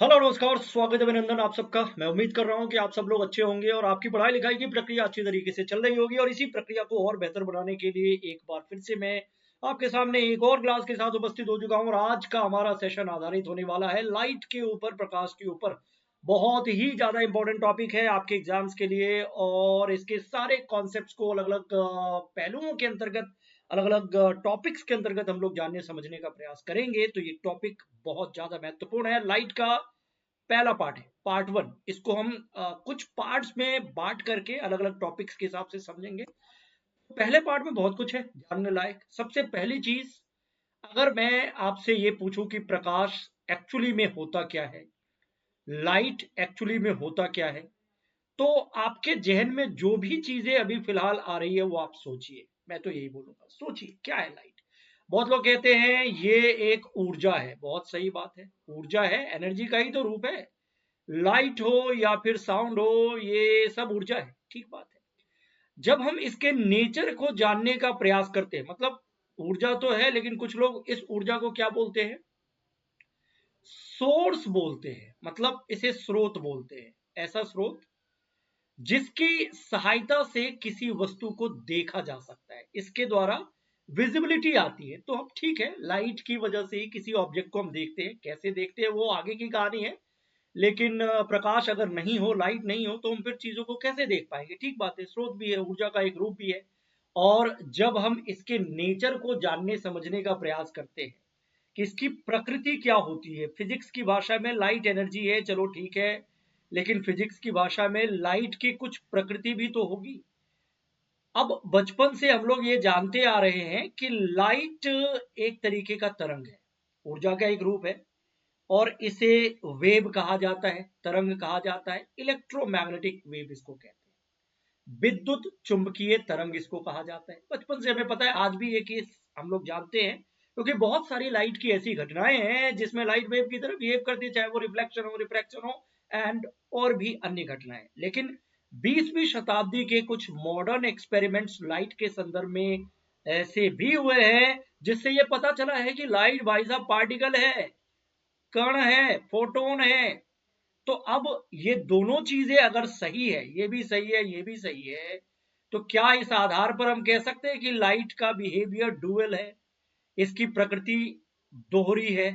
Hello नमस्कार, स्वागत है अभिनंदन आप सबका। मैं उम्मीद कर रहा हूं कि आप सब लोग अच्छे होंगे और आपकी पढ़ाई लिखाई की प्रक्रिया अच्छी तरीके से चल रही होगी। और इसी प्रक्रिया को और बेहतर बनाने के लिए एक बार फिर से मैं आपके सामने एक और क्लास के साथ उपस्थित हो चुका हूं। और आज का हमारा सेशन आधारित होने वाला है लाइट के ऊपर, प्रकाश के ऊपर। बहुत ही ज्यादा इंपॉर्टेंट टॉपिक है आपके एग्जाम्स के लिए। और इसके सारे कॉन्सेप्ट को अलग अलग पहलुओं के अंतर्गत, अलग अलग टॉपिक्स के अंतर्गत हम लोग जानने समझने का प्रयास करेंगे। तो ये टॉपिक बहुत ज्यादा महत्वपूर्ण है। लाइट का पहला पार्ट है, पार्ट वन। इसको हम कुछ पार्ट्स में बांट करके अलग अलग टॉपिक्स के हिसाब से समझेंगे। पहले पार्ट में बहुत कुछ है जानने लायक। सबसे पहली चीज, अगर मैं आपसे ये पूछूं कि प्रकाश एक्चुअली में होता क्या है, लाइट एक्चुअली में होता क्या है, तो आपके जहन में जो भी चीजें अभी फिलहाल आ रही है वो आप सोचिए। मैं तो यही बोलूंगा, सोचिए क्या है लाइट। बहुत लोग कहते हैं ये एक ऊर्जा है। बहुत सही बात है, ऊर्जा है, एनर्जी का ही तो रूप है। लाइट हो या फिर साउंड हो, ये सब ऊर्जा है, ठीक बात है। जब हम इसके नेचर को जानने का प्रयास करते हैं, मतलब ऊर्जा तो है, लेकिन कुछ लोग इस ऊर्जा को क्या बोलते हैं, सोर्स बोलते हैं। मतलब इसे स्रोत बोलते हैं। ऐसा स्रोत जिसकी सहायता से किसी वस्तु को देखा जा सकता है, इसके द्वारा विजिबिलिटी आती है। तो हम ठीक है, लाइट की वजह से ही किसी ऑब्जेक्ट को हम देखते हैं। कैसे देखते हैं वो आगे की कहानी है। लेकिन प्रकाश अगर नहीं हो, लाइट नहीं हो, तो हम फिर चीजों को कैसे देख पाएंगे। ठीक बात है, स्रोत भी है, ऊर्जा का एक रूप भी है। और जब हम इसके नेचर को जानने समझने का प्रयास करते हैं कि इसकी प्रकृति क्या होती है, फिजिक्स की भाषा में लाइट एनर्जी है, चलो ठीक है। लेकिन फिजिक्स की भाषा में लाइट की कुछ प्रकृति भी तो होगी। अब बचपन से हम लोग ये जानते आ रहे हैं कि लाइट एक तरीके का तरंग है, ऊर्जा का एक रूप है। और इसे वेव कहा जाता है, तरंग कहा जाता है। इलेक्ट्रोमैग्नेटिक वेव इसको कहते हैं, विद्युत चुंबकीय तरंग इसको कहा जाता है। बचपन से हमें पता है, आज भी ये केस हम लोग जानते हैं, क्योंकि बहुत सारी लाइट की ऐसी घटनाएं हैं जिसमें लाइट वेव की तरह बिहेव करती है, चाहे वो रिफ्लेक्शन हो, रिफ्रैक्शन हो, एंड और भी अन्य घटनाएं। लेकिन 20वीं शताब्दी के कुछ मॉडर्न एक्सपेरिमेंट्स लाइट के संदर्भ में ऐसे भी हुए हैं जिससे ये पता चला है कि लाइट भाई साहब पार्टिकल है, कण है, फोटोन है। तो अब ये दोनों चीजें अगर सही है, ये भी सही है, ये भी सही है, तो क्या इस आधार पर हम कह सकते हैं कि लाइट का बिहेवियर डुअल है, इसकी प्रकृति दोहरी है,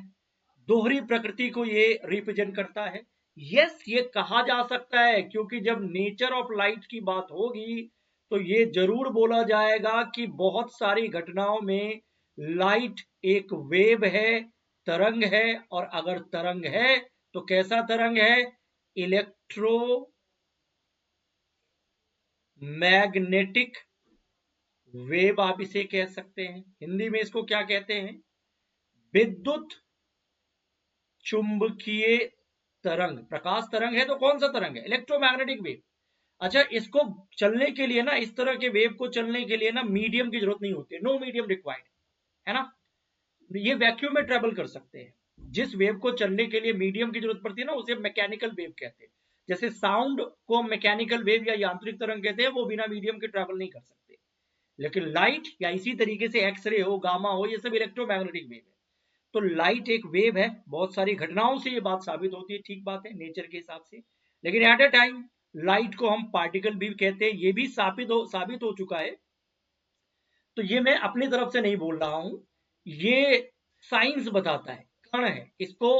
दोहरी प्रकृति को ये रिप्रेजेंट करता है। यस, ये कहा जा सकता है, क्योंकि जब नेचर ऑफ लाइट की बात होगी तो ये जरूर बोला जाएगा कि बहुत सारी घटनाओं में लाइट एक वेव है, तरंग है। और अगर तरंग है तो कैसा तरंग है, इलेक्ट्रो मैग्नेटिक वेव आप इसे कह सकते हैं। हिंदी में इसको क्या कहते हैं, विद्युत चुंबकीय तरंग। प्रकाश तरंग है तो कौन सा तरंग है, इलेक्ट्रोमैग्नेटिक वेव। अच्छा, इसको चलने के लिए ना, इस तरह के वेव को चलने के लिए ना मीडियम की जरूरत नहीं होती, नो मीडियम रिक्वायर्ड, है ना। ये वैक्यूम में ट्रेवल कर सकते हैं। जिस वेव को चलने के लिए मीडियम की जरूरत पड़ती है ना, उसे मैकेनिकल वेव कहते हैं। जैसे साउंड को मैकेनिकल वेव या यांत्रिक तरंग कहते हैं, वो बिना मीडियम के ट्रेवल नहीं कर सकते। लेकिन लाइट या इसी तरीके से एक्सरे हो, गामा हो, ये सब इलेक्ट्रोमैग्नेटिक वेव है। तो लाइट एक वेव है, बहुत सारी घटनाओं से ये बात साबित होती है, ठीक बात है, नेचर के हिसाब से। लेकिन एट अ टाइम लाइट को हम पार्टिकल भी कहते हैं, ये भी साबित हो चुका है। तो ये मैं अपनी तरफ से नहीं बोल रहा हूं, ये साइंस बताता है। कण है, इसको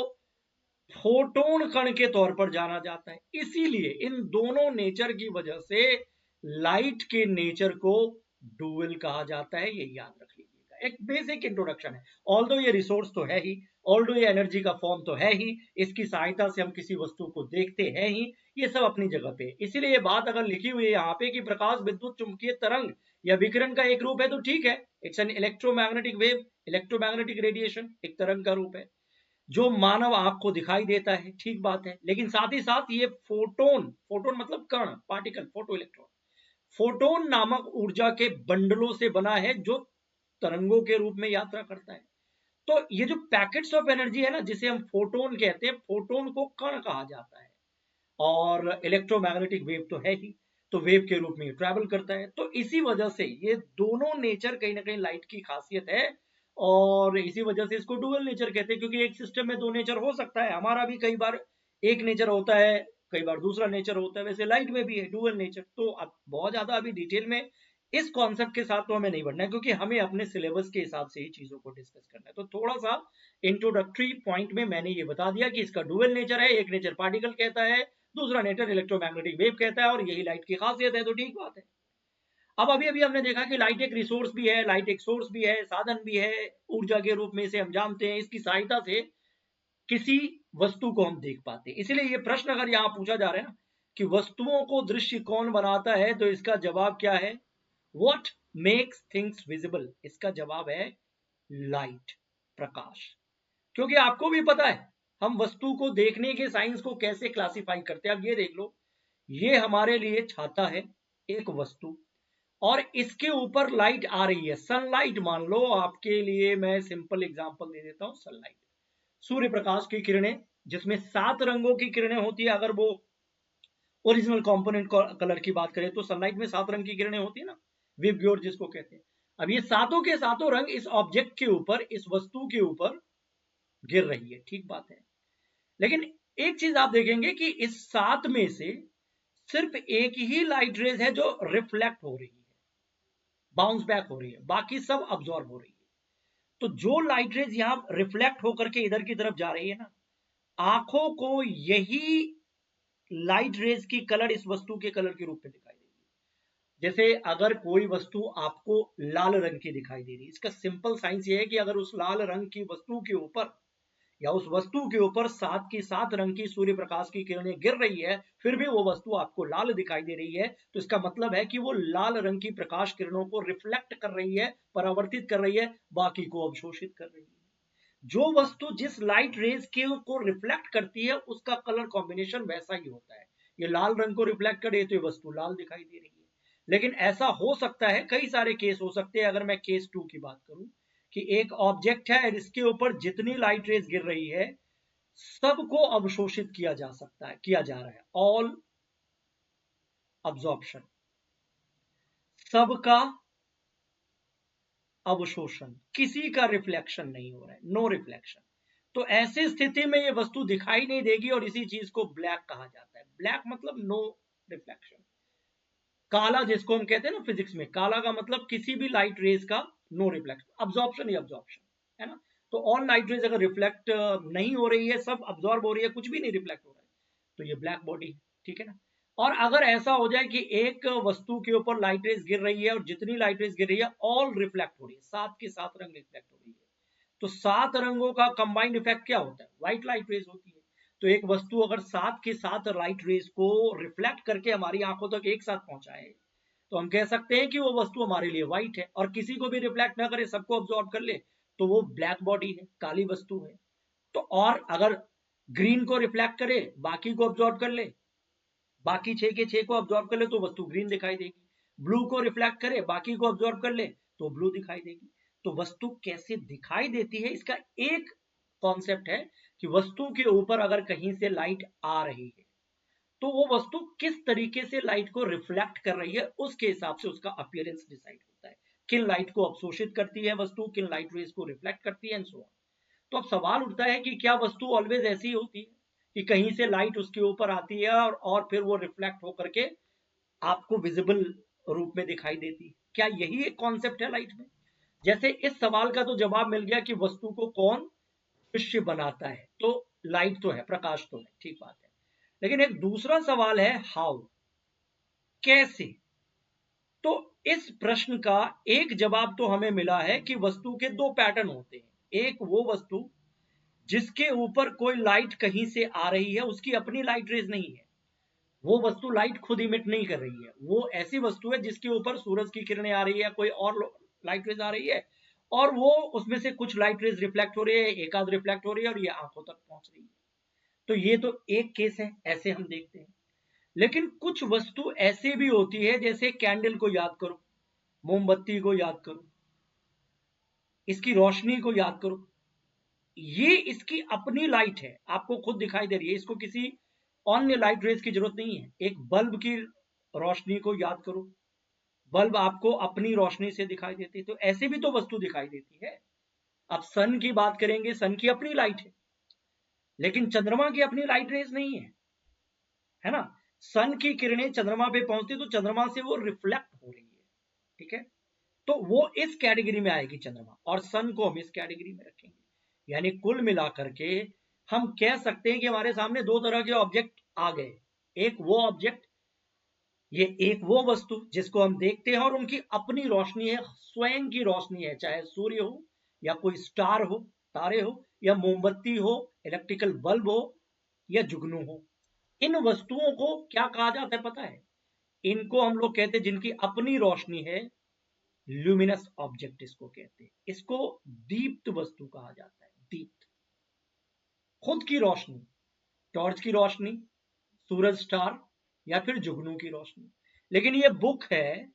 फोटोन कण के तौर पर जाना जाता है। इसीलिए इन दोनों नेचर की वजह से लाइट के नेचर को डुअल कहा जाता है, ये याद रख लीजिएगा। एक बेसिक इंट्रोडक्शन है। ऑल्दो ये रिसोर्स तो है ही, ऑल्दो ये एनर्जी का फॉर्म तो है ही, इसकी सहायता से हम किसी वस्तु को देखते हैं ही, ये सब अपनी जगह पे। इसीलिए ये बात अगर लिखी हुई है यहाँ पे कि प्रकाश विद्युत चुंबकीय तरंग या विकिरण का एक रूप है, तो ठीक है, it's an electromagnetic wave, electromagnetic radiation एक तरंग का रूप है जो मानव आंख को दिखाई देता है, ठीक बात है। लेकिन साथ ही साथ ये फोटोन, फोटोन मतलब कण, पार्टिकल, फोटो इलेक्ट्रॉन, फोटोन नामक ऊर्जा के बंडलों से बना है जो तरंगों के रूप में यात्रा करता है। तो ये जो पैकेट्स ऑफ एनर्जी है ना, जिसे हम फोटोन कहते हैं, फोटोन को कण कहा जाता है। और इलेक्ट्रोमैग्नेटिक वेव तो है ही, तो वेव के रूप में ट्रैवल करता है। तो इसी वजह से ये दोनों नेचर कहीं ना कहीं लाइट की खासियत है। और इसी वजह से इसको डुअल नेचर कहते हैं, क्योंकि एक सिस्टम में दो नेचर हो सकता है। हमारा भी कई बार एक नेचर होता है, कई बार दूसरा नेचर होता है, वैसे लाइट में भी है डुअल नेचर। तो अब बहुत ज्यादा अभी डिटेल में इस कॉन्सेप्ट के साथ तो हमें नहीं बढ़ना है, क्योंकि हमें अपने सिलेबस के हिसाब से ही चीजों को डिस्कस करना है। तो थोड़ा सा इंट्रोडक्टरी पॉइंट में मैंने ये बता दिया कि इसका डुअल नेचर है, एक नेचर पार्टिकल कहता है, दूसरा नेचर इलेक्ट्रोमैग्नेटिक वेव कहता है, और यही लाइट की खासियत है। तो ठीक बात है। अब अभी अभी हमने देखा कि लाइट एक रिसोर्स भी है, लाइट एक सोर्स भी है, साधन भी है, ऊर्जा के रूप में इसे हम जानते हैं। इसकी सहायता से किसी वस्तु को हम देख पाते हैं। इसलिए ये प्रश्न अगर यहाँ पूछा जा रहा है ना कि वस्तुओं को दृश्य कौन बनाता है, तो इसका जवाब क्या है? What makes things visible? इसका जवाब है लाइट, प्रकाश। क्योंकि आपको भी पता है हम वस्तु को देखने के साइंस को कैसे क्लासिफाई करते हैं। अब ये देख लो, ये हमारे लिए छाता है, एक वस्तु, और इसके ऊपर लाइट आ रही है, सनलाइट मान लो। आपके लिए मैं सिंपल एग्जांपल दे देता हूं, सनलाइट, सूर्य प्रकाश की किरणें, जिसमें 7 रंगों की किरणें होती है। अगर वो ओरिजिनल कंपोनेंट कलर की बात करें तो सनलाइट में 7 रंग की किरणें होती है ना, विबग्योर जिसको कहते हैं। अब ये सातों के सातों रंग इस ऑब्जेक्ट के ऊपर, इस वस्तु के ऊपर गिर रही है, ठीक बात है। लेकिन एक चीज आप देखेंगे कि इस 7 में से सिर्फ एक ही लाइट रेज है जो रिफ्लेक्ट हो रही है, बाउंस बैक हो रही है, बाकी सब अब्सॉर्ब हो रही है। तो जो लाइट रेज यहां रिफ्लेक्ट होकर के इधर की तरफ जा रही है ना, आंखों को यही लाइट रेज की कलर इस वस्तु के कलर के रूप में दिखाई देगी। जैसे अगर कोई वस्तु आपको लाल रंग की दिखाई दे रही है, इसका सिंपल साइंस ये है कि अगर उस लाल रंग की वस्तु के ऊपर या उस वस्तु के ऊपर 7 की 7 रंग की सूर्य प्रकाश की किरणें गिर रही है, फिर भी वो वस्तु आपको लाल दिखाई दे रही है, तो इसका मतलब है कि वो लाल रंग की प्रकाश किरणों को रिफ्लेक्ट कर रही है, परावर्तित कर रही है, बाकी को अवशोषित कर रही है। जो वस्तु जिस लाइट रेज के को रिफ्लेक्ट करती है, उसका कलर कॉम्बिनेशन वैसा ही होता है। ये लाल रंग को रिफ्लेक्ट करे तो ये वस्तु लाल दिखाई दे रही है। लेकिन ऐसा हो सकता है, कई सारे केस हो सकते हैं। अगर मैं केस 2 की बात करूं कि एक ऑब्जेक्ट है, इसके ऊपर जितनी लाइट रेज गिर रही है सबको अवशोषित किया जा सकता है, किया जा रहा है, ऑल अब्जॉर्प्शन, सबका अवशोषण, किसी का रिफ्लेक्शन नहीं हो रहा है, नो रिफ्लेक्शन। तो ऐसी स्थिति में ये वस्तु दिखाई नहीं देगी, और इसी चीज को ब्लैक कहा जाता है। ब्लैक मतलब नो रिफ्लेक्शन। काला जिसको हम कहते हैं ना फिजिक्स में, काला का मतलब किसी भी लाइट रेज का नो रिफ्लेक्शन, अब्जॉर्प्शन ही अब्जॉर्प्शन है ना। तो ऑल लाइट रेज अगर रिफ्लेक्ट नहीं हो रही है, सब अब्जॉर्ब हो रही है, कुछ भी नहीं रिफ्लेक्ट हो रहा है, तो ये ब्लैक बॉडी है, ठीक है ना। और अगर ऐसा हो जाए कि एक वस्तु के ऊपर लाइट रेज गिर रही है और जितनी लाइट रेज गिर रही है ऑल रिफ्लेक्ट हो रही है, 7 के 7 रंग रिफ्लेक्ट हो रही है, तो 7 रंगों का कंबाइंड इफेक्ट क्या होता है? व्हाइट लाइट रेज होती है। तो एक वस्तु अगर 7 के 7 लाइट रेज को रिफ्लेक्ट करके हमारी आंखों तक एक साथ पहुंचाए, तो हम कह सकते हैं कि वो वस्तु हमारे लिए व्हाइट है। और किसी को भी रिफ्लेक्ट ना करे, सबको अब्सॉर्ब कर ले, तो वो ब्लैक बॉडी है, काली वस्तु है। तो और अगर ग्रीन को रिफ्लेक्ट करे, बाकी को अब्सॉर्ब कर ले, बाकी 6 के 6 को अब्सॉर्ब कर ले, तो वस्तु ग्रीन दिखाई देगी। ब्लू को रिफ्लेक्ट करे, बाकी को अब्सॉर्ब कर ले, तो ब्लू दिखाई देगी। तो वस्तु कैसे दिखाई देती है, इसका एक कॉन्सेप्ट है कि वस्तु के ऊपर अगर कहीं से लाइट आ रही है, तो वो वस्तु किस तरीके से लाइट को रिफ्लेक्ट कर रही है, उसके हिसाब से उसका अपीयरेंस डिसाइड होता है। किन लाइट को अवशोषित करती है वस्तु, किन लाइट रेज को रिफ्लेक्ट करती है, एंड सो ऑन। तो अब सवाल उठता है कि क्या वस्तु ऑलवेज ऐसी होती है कि कहीं से लाइट उसके ऊपर आती है और फिर वो रिफ्लेक्ट होकर के आपको विजिबल रूप में दिखाई देती है? क्या यही एक कॉन्सेप्ट है लाइट में? जैसे इस सवाल का तो जवाब मिल गया कि वस्तु को कौन दृश्य बनाता है, तो लाइट तो है, प्रकाश तो है, ठीक बात है। लेकिन एक दूसरा सवाल है, हाउ, कैसे? तो इस प्रश्न का एक जवाब तो हमें मिला है कि वस्तु के 2 पैटर्न होते हैं। एक वो वस्तु जिसके ऊपर कोई लाइट कहीं से आ रही है, उसकी अपनी लाइट रेज नहीं है, वो वस्तु लाइट खुद इमिट नहीं कर रही है। वो ऐसी वस्तु है जिसके ऊपर सूरज की किरणें आ रही है, कोई और लाइट रेज आ रही है, और वो उसमें से कुछ लाइट रेज रिफ्लेक्ट हो रही है, एक आध रिफ्लेक्ट हो रही है, और ये आंखों तक पहुंच रही है। तो ये तो एक केस है, ऐसे हम देखते हैं। लेकिन कुछ वस्तु ऐसे भी होती है, जैसे कैंडल को याद करो, मोमबत्ती को याद करो, इसकी रोशनी को याद करो, ये इसकी अपनी लाइट है, आपको खुद दिखाई दे रही है, इसको किसी अन्य लाइट रेज की जरूरत नहीं है। एक बल्ब की रोशनी को याद करो, बल्ब आपको अपनी रोशनी से दिखाई देती है। तो ऐसे भी तो वस्तु दिखाई देती है। अब सन की बात करेंगे, सन की अपनी लाइट है, लेकिन चंद्रमा की अपनी लाइट रेज नहीं है ना। सन की किरणें चंद्रमा पे पहुंचती तो चंद्रमा से वो रिफ्लेक्ट हो रही है, ठीक है। तो वो इस कैटेगरी में आएगी चंद्रमा, और सन को हम इस कैटेगरी में रखेंगे। यानी कुल मिलाकर के हम कह सकते हैं कि हमारे सामने दो तरह के ऑब्जेक्ट आ गए। एक वो ऑब्जेक्ट, ये एक वो वस्तु जिसको हम देखते हैं और उनकी अपनी रोशनी है, स्वयं की रोशनी है, चाहे सूर्य हो या कोई स्टार हो, तारे हो, या मोमबत्ती हो, इलेक्ट्रिकल बल्ब हो, या जुगनू हो। इन वस्तुओं को क्या कहा जाता है पता है? इनको हम लोग कहते हैं, जिनकी अपनी रोशनी है, ल्यूमिनस ऑब्जेक्ट इसको कहते हैं। इसको दीप्त वस्तु कहा जाता है। दीप्त, खुद की रोशनी, टॉर्च की रोशनी, सूरज, स्टार, या फिर जुगनू की रोशनी। लेकिन ये बुक है,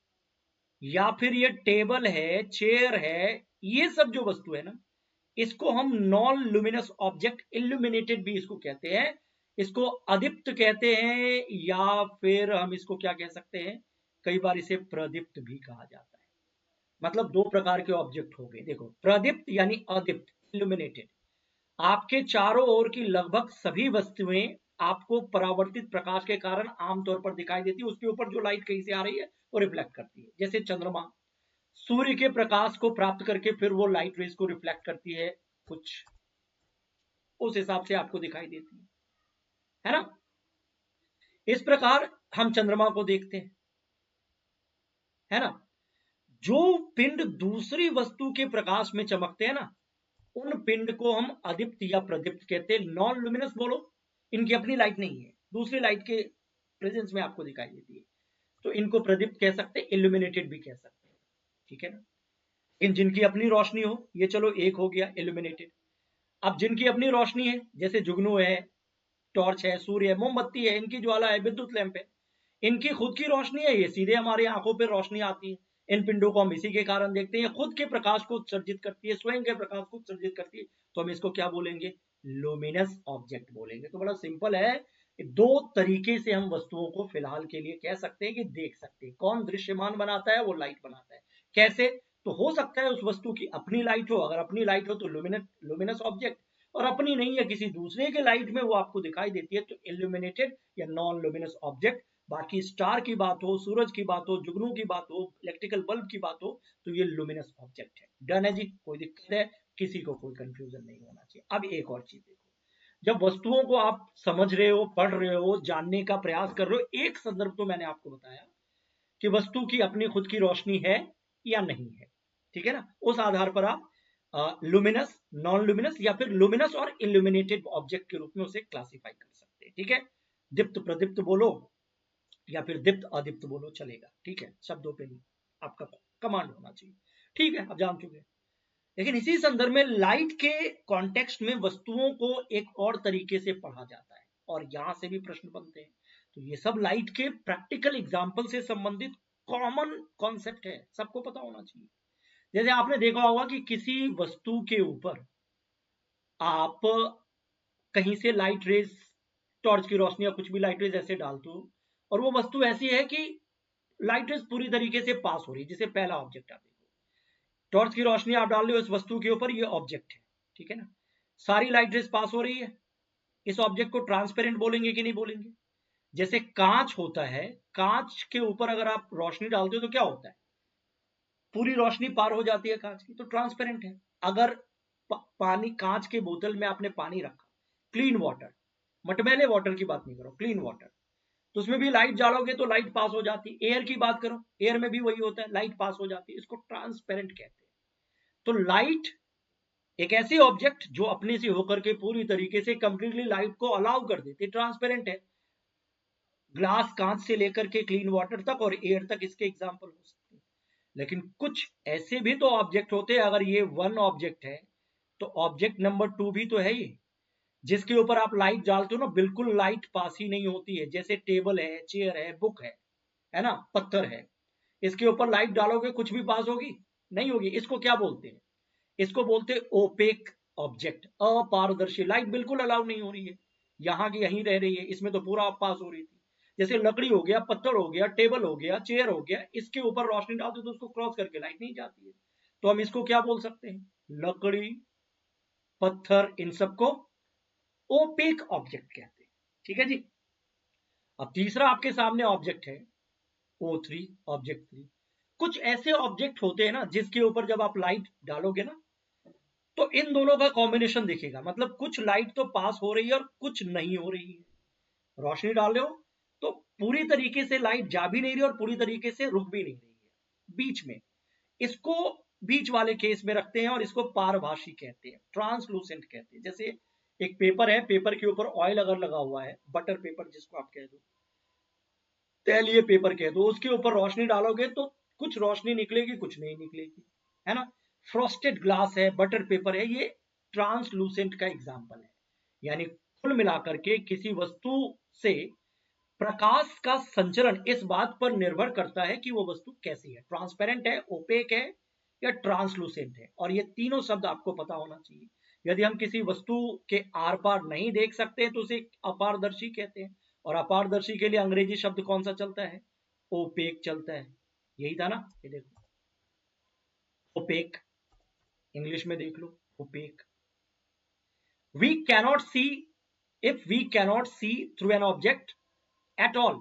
या फिर ये टेबल है, चेयर है, ये सब जो वस्तु है ना, इसको हम नॉन लुमिनस ऑब्जेक्ट, इल्यूमिनेटेड भी इसको कहते हैं, इसको अदीप्त कहते हैं, या फिर हम इसको क्या कह सकते हैं, कई बार इसे प्रदीप्त भी कहा जाता है। मतलब दो प्रकार के ऑब्जेक्ट हो गए। देखो, प्रदीप्त यानी अदीप्त, इल्यूमिनेटेड, आपके चारों ओर की लगभग सभी वस्तुएं आपको परावर्तित प्रकाश के कारण आमतौर पर दिखाई देती है। उसके ऊपर जो लाइट कहीं से आ रही है वो रिफ्लेक्ट करती है। जैसे चंद्रमा सूर्य के प्रकाश को प्राप्त करके फिर वो लाइट रेज को रिफ्लेक्ट करती है, कुछ उस हिसाब से आपको दिखाई देती है ना। इस प्रकार हम चंद्रमा को देखते हैं, है ना। जो पिंड दूसरी वस्तु के प्रकाश में चमकते हैं ना, उन पिंड को हम अदीप्त या प्रदीप्त कहते हैं। नॉन लुमिनस बोलो, इनकी अपनी लाइट नहीं है, दूसरी लाइट के प्रेजेंस में आपको दिखाई देती है, तो इनको प्रदीप्त कह सकते हैं, इल्यूमिनेटेड भी कह सकते हैं, ठीक है ना। इन जिनकी अपनी रोशनी हो, ये चलो एक हो गया इल्यूमिनेटेड। अब जिनकी अपनी रोशनी है, जैसे जुगनू है, टॉर्च है, सूर्य है, मोमबत्ती है, इनकी ज्वाला है, विद्युत लैंप है, इनकी खुद की रोशनी है, ये सीधे हमारी आंखों पर रोशनी आती है। इन पिंडों को हम इसी के कारण देखते हैं, खुद के प्रकाश को उत्सर्जित करती है, स्वयं के प्रकाश को उत्सर्जित करती है, तो हम इसको क्या बोलेंगे? लुमिनस ऑब्जेक्ट बोलेंगे। तो बड़ा सिंपल है, दो तरीके से हम वस्तुओं को फिलहाल के लिए कह सकते हैं कि देख सकते हैं। कौन दृश्यमान बनाता है? वो लाइट बनाता है। कैसे? तो हो सकता है उस वस्तु की अपनी लाइट हो, अगर अपनी लाइट हो तो लुमिनस ऑब्जेक्ट, और अपनी नहीं है, किसी दूसरे के लाइट में वो आपको दिखाई देती है, तो इल्यूमिनेटेड या नॉन लुमिनस ऑब्जेक्ट। बाकी स्टार की बात हो, सूरज की बात हो, जुगनू की बात हो, इलेक्ट्रिकल बल्ब की बात हो, तो ये लुमिनस ऑब्जेक्ट है। डन है जी, कोई दिक्कत है? किसी को कोई कंफ्यूजन नहीं होना चाहिए। अब एक और चीज देखो, जब वस्तुओं को आप समझ रहे हो, पढ़ रहे हो, जानने का प्रयास कर रहे हो, एक संदर्भ तो मैंने आपको बताया कि वस्तु की अपनी खुद की रोशनी है या नहीं है, ठीक है ना। उस आधार पर आप लुमिनस, नॉन लुमिनस, या फिर लुमिनस और इल्यूमिनेटेड ऑब्जेक्ट के रूप में उसे क्लासिफाई कर सकते हैं, ठीक है। दीप्त प्रदीप्त बोलो या फिर दीप्त अदीप्त बोलो, चलेगा, ठीक है। शब्दों पे आपका कमांड होना चाहिए, ठीक है, अब जान चुके हैं। लेकिन इसी संदर्भ में लाइट के कॉन्टेक्स्ट में वस्तुओं को एक और तरीके से पढ़ा जाता है, और यहां से भी प्रश्न बनते हैं। तो ये सब लाइट के प्रैक्टिकल एग्जाम्पल से संबंधित कॉमन कॉन्सेप्ट है, सबको पता होना चाहिए। जैसे आपने देखा होगा कि किसी वस्तु के ऊपर आप कहीं से लाइट रेज, टॉर्च की रोशनी या कुछ भी लाइट रेज ऐसे डालते हो, और वो वस्तु ऐसी है कि लाइट रेज पूरी तरीके से पास हो रही है। जैसे पहला ऑब्जेक्ट आप देखो, टॉर्च की रोशनी आप डाल रहे हो इस वस्तु के ऊपर, ये ऑब्जेक्ट है, ठीक है ना। सारी लाइट रेज पास हो रही है, इस ऑब्जेक्ट को ट्रांसपेरेंट बोलेंगे कि नहीं बोलेंगे? जैसे कांच होता है, कांच के ऊपर अगर आप रोशनी डालते हो तो क्या होता है? पूरी रोशनी पार हो जाती है कांच की, तो ट्रांसपेरेंट है। अगर पानी, कांच के बोतल में आपने पानी रखा, क्लीन वाटर, मटमैले वाटर की बात नहीं करो, क्लीन वाटर, तो उसमें भी लाइट डालोगे तो लाइट पास हो जाती है। एयर की बात करो, एयर में भी वही होता है, लाइट पास हो जाती है, इसको ट्रांसपेरेंट कहते हैं। तो लाइट एक ऐसी ऑब्जेक्ट जो अपने से होकर के पूरी तरीके से कंप्लीटली लाइट को अलाउ कर देती है, ट्रांसपेरेंट है। ग्लास, कांच से लेकर के क्लीन वाटर तक और एयर तक इसके एग्जाम्पल हो सकते हैं। लेकिन कुछ ऐसे भी तो ऑब्जेक्ट होते हैं, अगर ये वन ऑब्जेक्ट है तो ऑब्जेक्ट नंबर टू भी तो है ये, जिसके ऊपर आप लाइट डालते हो ना, बिल्कुल लाइट पास ही नहीं होती है। जैसे टेबल है, चेयर है, बुक है ना, पत्थर है, इसके ऊपर लाइट डालोगे कुछ भी पास होगी? नहीं होगी। इसको क्या बोलते हैं? इसको बोलते हैं ओपेक ऑब्जेक्ट, अपारदर्शी। लाइट बिल्कुल अलाउ नहीं हो रही है, यहाँ की यहीं रह रही है, इसमें तो पूरा पास हो रही थी। जैसे लकड़ी हो गया, पत्थर हो गया, टेबल हो गया, चेयर हो गया, इसके ऊपर रोशनी डालते तो उसको क्रॉस करके लाइट नहीं जाती है, तो हम इसको क्या बोल सकते हैं? लकड़ी, पत्थर, इन सबको ओपेक ऑब्जेक्ट कहते हैं। ठीक है जी। अब तीसरा आपके सामने ऑब्जेक्ट है O3, ऑब्जेक्ट 3। कुछ ऐसे ऑब्जेक्ट होते हैं ना जिसके ऊपर जब आप लाइट डालोगे ना तो इन दोनों का कॉम्बिनेशन दिखेगा, मतलब कुछ लाइट तो पास हो रही है और कुछ नहीं हो रही है। रोशनी डाल रहे हो तो पूरी तरीके से लाइट जा भी नहीं रही और पूरी तरीके से रुक भी नहीं रही है, बीच में। इसको बीच वाले केस में रखते हैं और इसको पारभासी कहते हैं, ट्रांसलूसेंट कहते हैं। जैसे एक पेपर है, पेपर के ऊपर ऑयल अगर लगा हुआ है, बटर पेपर जिसको आप कह दो, तैलीय पेपर कह दो, उसके ऊपर रोशनी डालोगे तो कुछ रोशनी निकलेगी, कुछ नहीं निकलेगी, है ना। फ्रॉस्टेड ग्लास है, बटर पेपर है, ये ट्रांसलूसेंट का एग्जाम्पल है। यानी कुल मिलाकर के किसी वस्तु से प्रकाश का संचरण इस बात पर निर्भर करता है कि वो वस्तु कैसी है, ट्रांसपेरेंट है, ओपेक है या ट्रांसलूसेंट है। और ये तीनों शब्द आपको पता होना चाहिए। यदि हम किसी वस्तु के आर पार नहीं देख सकते तो उसे अपारदर्शी कहते हैं। और अपारदर्शी के लिए अंग्रेजी शब्द कौन सा चलता है? ओपेक चलता है। यही था ना, ये देखो, ओपेक, इंग्लिश में देख लो, OPEC. We cannot see, if we cannot see through an object at all,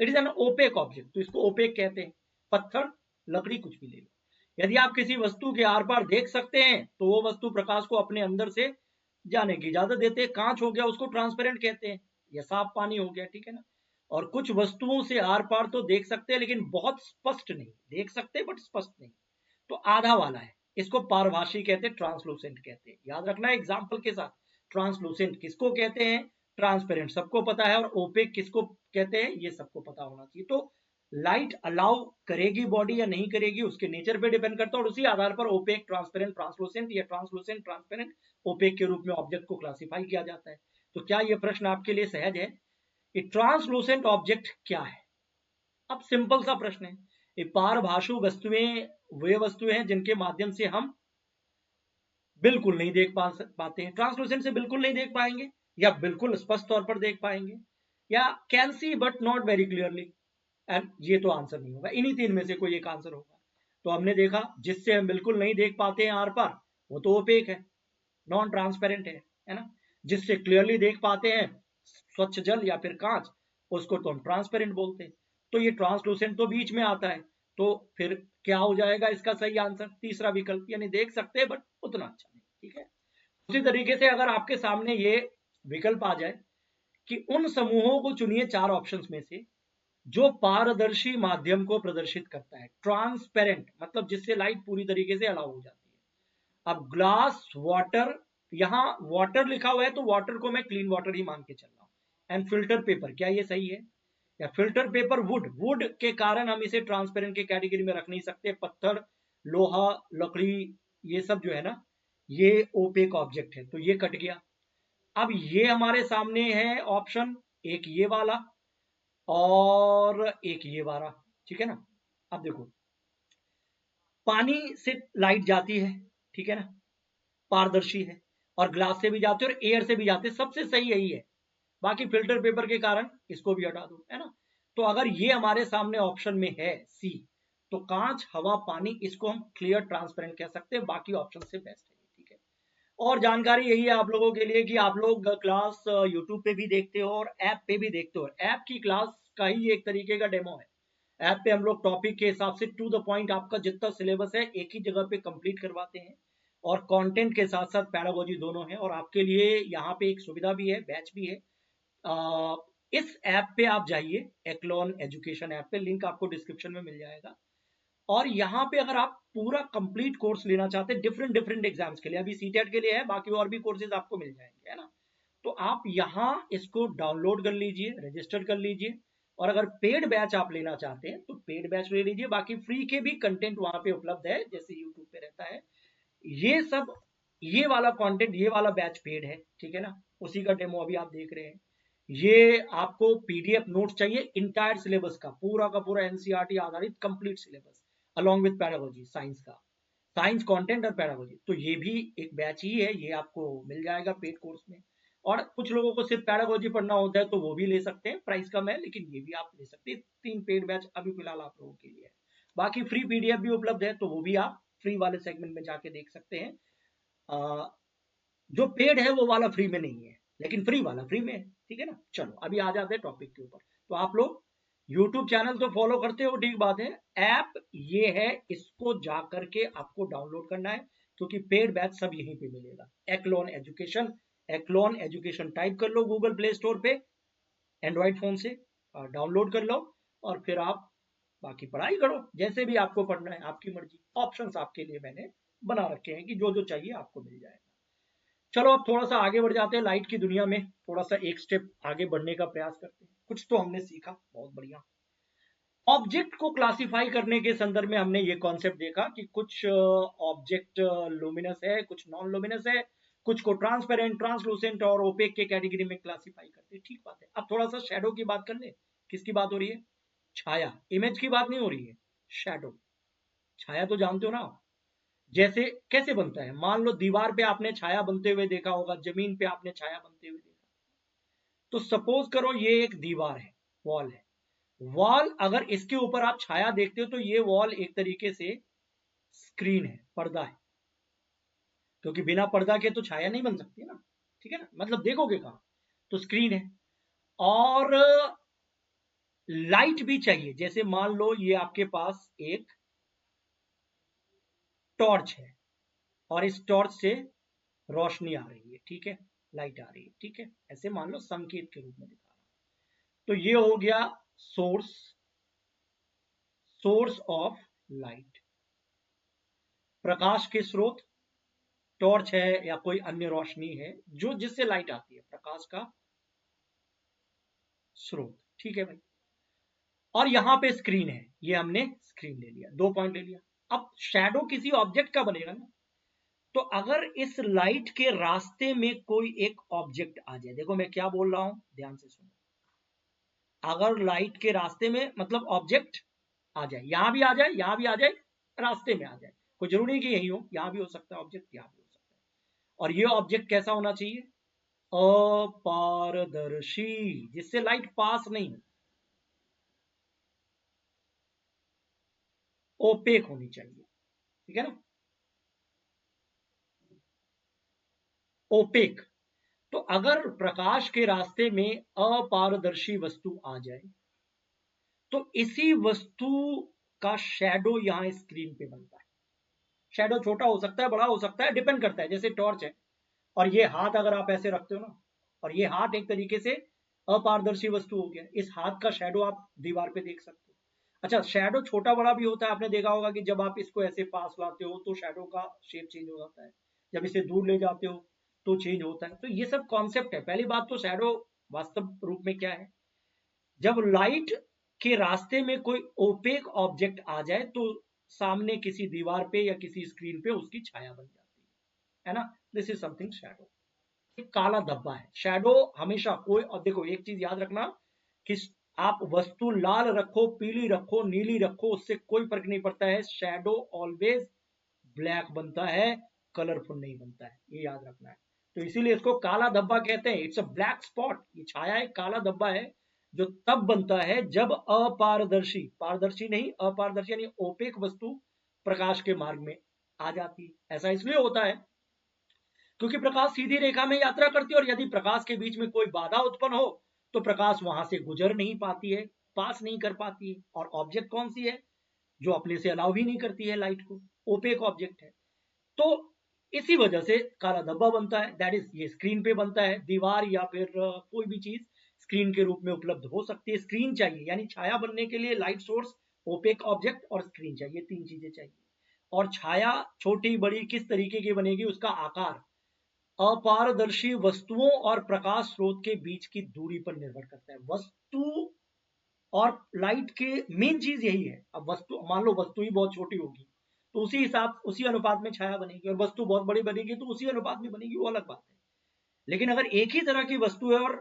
it is an opaque object। तो इसको ओपेक कहते हैं। पत्थर, लकड़ी, कुछ भी ले लो, यदि आप किसी वस्तु के आर पार देख सकते हैं तो वो वस्तु प्रकाश को अपने अंदर से जाने की इजाजत देते हैं। कांच हो गया, उसको ट्रांसपेरेंट कहते हैं, या साफ पानी हो गया, ठीक है ना। और कुछ वस्तुओं से आर पार तो देख सकते हैं लेकिन बहुत स्पष्ट नहीं देख सकते, बट स्पष्ट नहीं, तो आधा वाला है, इसको पारभासी कहते हैं, ट्रांसलूसेंट कहते हैं। याद रखना है एग्जाम्पल के साथ। ट्रांसलूसेंट किसको कहते हैं? ट्रांसपेरेंट सबको पता है, और ओपेक किसको कहते हैं? ये सबको पता होना चाहिए। तो लाइट अलाउ करेगी बॉडी या नहीं करेगी, उसके नेचर पे डिपेंड करता है, और उसी आधार पर ओपेक, ट्रांसपेरेंट, ट्रांसलूसेंट या ट्रांसलूसेंट, ट्रांसपेरेंट, ओपेक के रूप में ऑब्जेक्ट को क्लासिफाई किया जाता है। तो क्या ये प्रश्न आपके लिए सहज है? ट्रांसलूसेंट ऑब्जेक्ट क्या है? अब सिंपल सा प्रश्न है। ये पारभाषु वस्तुएं वे वस्तुएं हैं जिनके माध्यम से हम बिल्कुल नहीं देख पाते हैं। ट्रांसलूसेंट से बिल्कुल नहीं देख पाएंगे, या बिल्कुल स्पष्ट तौर पर देख पाएंगे, या can see but not very clearly. And ये तो आंसर नहीं होगा, इन्हीं तीन में से कोई एक आंसर होगा। तो हमने देखा जिससे हम बिल्कुल नहीं देख पाते हैं आर पार, वो तो ओपेक है, नॉन ट्रांसपेरेंट है ना। जिससे क्लियरली देख पाते हैं, स्वच्छ जल या फिर कांच, उसको तो हम ट्रांसपेरेंट बोलते हैं। तो ये ट्रांसलूसेंट तो बीच में आता है, तो फिर क्या हो जाएगा इसका सही आंसर? तीसरा विकल्प, यानी देख सकते हैं बट उतना अच्छा नहीं। ठीक है। उसी तरीके से अगर आपके सामने ये विकल्प आ जाए कि उन समूहों को चुनिए 4 ऑप्शंस में से जो पारदर्शी माध्यम को प्रदर्शित करता है, ट्रांसपेरेंट मतलब जिससे लाइट पूरी तरीके से अलाउ हो जाती है। अब ग्लास, वाटर, यहां वाटर लिखा हुआ है तो वाटर को मैं क्लीन वाटर ही मान के चल रहा हूं। एंड फिल्टर पेपर, क्या ये सही है? या फिल्टर पेपर, वुड, वुड के कारण हम इसे ट्रांसपेरेंट के कैटेगरी में रख नहीं सकते। पत्थर, लोहा, लकड़ी, ये सब जो है ना, ये ओपेक ऑब्जेक्ट है, तो ये कट गया। अब ये हमारे सामने है ऑप्शन, एक ये वाला और एक ये वाला, ठीक है ना। अब देखो, पानी से लाइट जाती है, ठीक है ना, पारदर्शी है, और ग्लास से भी जाते हैं और एयर से भी जाते हैं, सबसे सही यही है। बाकी फिल्टर पेपर के कारण इसको भी हटा दो, है ना। तो अगर ये हमारे सामने ऑप्शन में है सी, तो कांच, हवा, पानी, इसको हम क्लियर ट्रांसपेरेंट कह सकते हैं, बाकी ऑप्शन से बेस्ट है, ठीक है। और जानकारी यही है आप लोगों के लिए कि आप लोग क्लास यूट्यूब पे भी देखते हो और ऐप पे भी देखते हो। ऐप की क्लास का ही एक तरीके का डेमो है। ऐप पे हम लोग टॉपिक के हिसाब से टू द पॉइंट आपका जितना सिलेबस है एक ही जगह पे कंप्लीट करवाते हैं, और कंटेंट के साथ साथ पैडागोजी दोनों है। और आपके लिए यहाँ पे एक सुविधा भी है, बैच भी है। इस ऐप पे आप जाइए, एक्लोन एजुकेशन ऐप पे, लिंक आपको डिस्क्रिप्शन में मिल जाएगा। और यहाँ पे अगर आप पूरा कंप्लीट कोर्स लेना चाहते हैं डिफरेंट डिफरेंट एग्जाम्स के लिए, अभी सीटेट के लिए है, बाकी और भी कोर्सेज आपको मिल जाएंगे, है ना। तो आप यहाँ इसको डाउनलोड कर लीजिए, रजिस्टर कर लीजिए, और अगर पेड बैच आप लेना चाहते हैं तो पेड बैच ले लीजिए। बाकी फ्री के भी कंटेंट वहां पे उपलब्ध है, जैसे यूट्यूब पे रहता है। ये सब, ये वाला कंटेंट, ये वाला बैच पेड है, ठीक है ना। उसी का डेमो अभी आप देख रहे हैं। ये आपको पीडीएफ नोट्स चाहिए इंटायर सिलेबस का पूरा एनसीईआरटी आधारित complete syllabus, along with pedagogy, science का, साइंस कंटेंट और पैडागोजी, तो ये भी एक बैच ही है, ये आपको मिल जाएगा पेड कोर्स में। और कुछ लोगों को सिर्फ पैडागोजी पढ़ना होता है तो वो भी ले सकते हैं, प्राइस कम है, लेकिन ये भी आप ले सकते हैं। 3 पेड बैच अभी फिलहाल आप लोगों के लिए है। बाकी फ्री पीडीएफ भी उपलब्ध है, तो वो भी आप फ्री वाले सेगमेंट में जाके देख सकते हैं। जो पेड है वो वाला फ्री में नहीं है, लेकिन फ्री वाला फ्री में है, ठीक है ना। चलो अभी आ जाते हैं टॉपिक के ऊपर। तो आप लोग YouTube चैनल तो फॉलो करते हो, ठीक बात है। ऐप ये है, इसको जा करके आपको डाउनलोड करना है, क्योंकि पेड बैच सब यहीं पे मिलेगा। Echelon education, echelon education type कर लो गूगल प्ले स्टोर पे, एंड्रॉइड फोन से डाउनलोड कर लो, और फिर आप बाकी पढ़ाई करो, जैसे भी आपको पढ़ना है, आपकी मर्जी। ऑप्शंस आपके लिए मैंने बना रखे हैं कि जो जो चाहिए आपको मिल जाएगा। चलो अब थोड़ा सा आगे बढ़ जाते हैं लाइट की दुनिया में, थोड़ा सा एक स्टेप आगे बढ़ने का प्रयास करते हैं। कुछ तो हमने सीखा, बहुत बढ़िया। ऑब्जेक्ट को क्लासिफाई करने के संदर्भ में हमने ये कॉन्सेप्ट देखा कि कुछ ऑब्जेक्ट लुमिनस है, कुछ नॉन लुमिनस है, कुछ को ट्रांसपेरेंट, ट्रांसलूसेंट और ओपेक के कैटेगरी में क्लासिफाई करते हैं, ठीक बात है। अब थोड़ा सा शैडो की बात कर ले। किसकी बात हो रही है? छाया, इमेज की बात नहीं हो रही है, शैडो। छाया तो जानते हो ना, जैसे कैसे बनता है। मान लो दीवार पे आपने छाया बनते हुए देखा होगा, जमीन पे आपने छाया बनते हुए देखा। तो सपोज करो ये एक दीवार है, वॉल है। वॉल, अगर इसके ऊपर आप छाया देखते हो तो ये वॉल एक तरीके से स्क्रीन है, पर्दा है, क्योंकि बिना पर्दा के तो छाया नहीं बन सकती ना, ठीक है ना। मतलब देखोगे कहां, तो स्क्रीन है। और लाइट भी चाहिए, जैसे मान लो ये आपके पास एक टॉर्च है, और इस टॉर्च से रोशनी आ रही है, ठीक है, लाइट आ रही है, ठीक है, ऐसे मान लो संकेत के रूप में दिखा रहा हूं। तो ये हो गया सोर्स, सोर्स ऑफ लाइट, प्रकाश के स्रोत। टॉर्च है या कोई अन्य रोशनी है जो जिससे लाइट आती है, प्रकाश का स्रोत, ठीक है भाई। और यहां पे स्क्रीन है, ये हमने स्क्रीन ले लिया, 2 पॉइंट ले लिया। अब शैडो किसी ऑब्जेक्ट का बनेगा ना, तो अगर इस लाइट के रास्ते में कोई एक ऑब्जेक्ट आ जाए, देखो मैं क्या बोल रहा हूं, ध्यान से सुनो। अगर लाइट के रास्ते में मतलब ऑब्जेक्ट आ जाए, यहां भी आ जाए, यहां भी आ जाए, रास्ते में आ जाए, कोई जरूरी नहीं कि यही हो, यहां भी हो सकता है ऑब्जेक्ट, यहां भी हो सकता है। और ये ऑब्जेक्ट कैसा होना चाहिए? अपारदर्शी, जिससे लाइट पास नहीं हो, ओपेक होनी चाहिए, ठीक है ना, ओपेक। तो अगर प्रकाश के रास्ते में अपारदर्शी वस्तु आ जाए, तो इसी वस्तु का शैडो यहां स्क्रीन पे बनता है। शैडो छोटा हो सकता है, बड़ा हो सकता है, डिपेंड करता है। जैसे टॉर्च है, और ये हाथ अगर आप ऐसे रखते हो ना, और ये हाथ एक तरीके से अपारदर्शी वस्तु हो गया, इस हाथ का शैडो आप दीवार पे देख सकते हो। अच्छा, शैडो छोटा बड़ा भी होता है, आपने देखा होगा कि जब आप इसको ऐसे पास लाते हो तो शैडो का शेप चेंज हो जाता है, जब इसे दूर ले जाते हो तो चेंज होता है। तो ये सब कॉन्सेप्ट है। पहली बात तो शैडो वास्तव रूप में क्या है? जब लाइट के रास्ते में कोई ओपेक ऑब्जेक्ट आ जाए, तो सामने किसी दीवार पे या किसी स्क्रीन पे उसकी छाया बन जाती है ना। This is something shadow. एक काला धब्बा है शैडो हमेशा। कोई, और देखो एक चीज याद रखना कि आप वस्तु लाल रखो, पीली रखो, नीली रखो, उससे कोई फर्क नहीं पड़ता है, शैडो ऑलवेज ब्लैक बनता है, कलरफुल नहीं बनता है, ये याद रखना है। तो इसीलिए इसको काला धब्बा कहते हैं, इट्स अ ब्लैक स्पॉट। ये छाया एक काला धब्बा है, जो तब बनता है जब अपारदर्शी, पारदर्शी नहीं, अपारदर्शी यानी ओपेक वस्तु प्रकाश के मार्ग में आ जाती है। ऐसा इसलिए होता है क्योंकि प्रकाश सीधी रेखा में यात्रा करती है, और यदि प्रकाश के बीच में कोई बाधा उत्पन्न हो तो प्रकाश वहां से गुजर नहीं पाती है, पास नहीं कर पाती है। और ऑब्जेक्ट कौन सी है? जो अपने से अलाउ भी नहीं करती है लाइट को, ओपेक ऑब्जेक्ट है। तो इसी वजह से काला धब्बा बनता है। दैट इज, ये स्क्रीन पे बनता है, दीवार या फिर कोई भी चीज स्क्रीन के रूप में उपलब्ध हो सकती है। स्क्रीन चाहिए, यानी छाया बनने के लिए लाइट सोर्स, ओपेक ऑब्जेक्ट और स्क्रीन चाहिए, तीन चीजें चाहिए। और छाया छोटी बड़ी किस तरीके की बनेगी, उसका आकार अपारदर्शी वस्तुओं और प्रकाश स्रोत के बीच की दूरी पर निर्भर करता है। वस्तु और लाइट के मेन चीज यही है। अब वस्तु, मान लो वस्तु ही बहुत छोटी होगी तो उसी हिसाब, उसी अनुपात में छाया बनेगी, और वस्तु बहुत बड़ी बनेगी तो उसी अनुपात में बनेगी, वो अलग बात है। लेकिन अगर एक ही तरह की वस्तु है और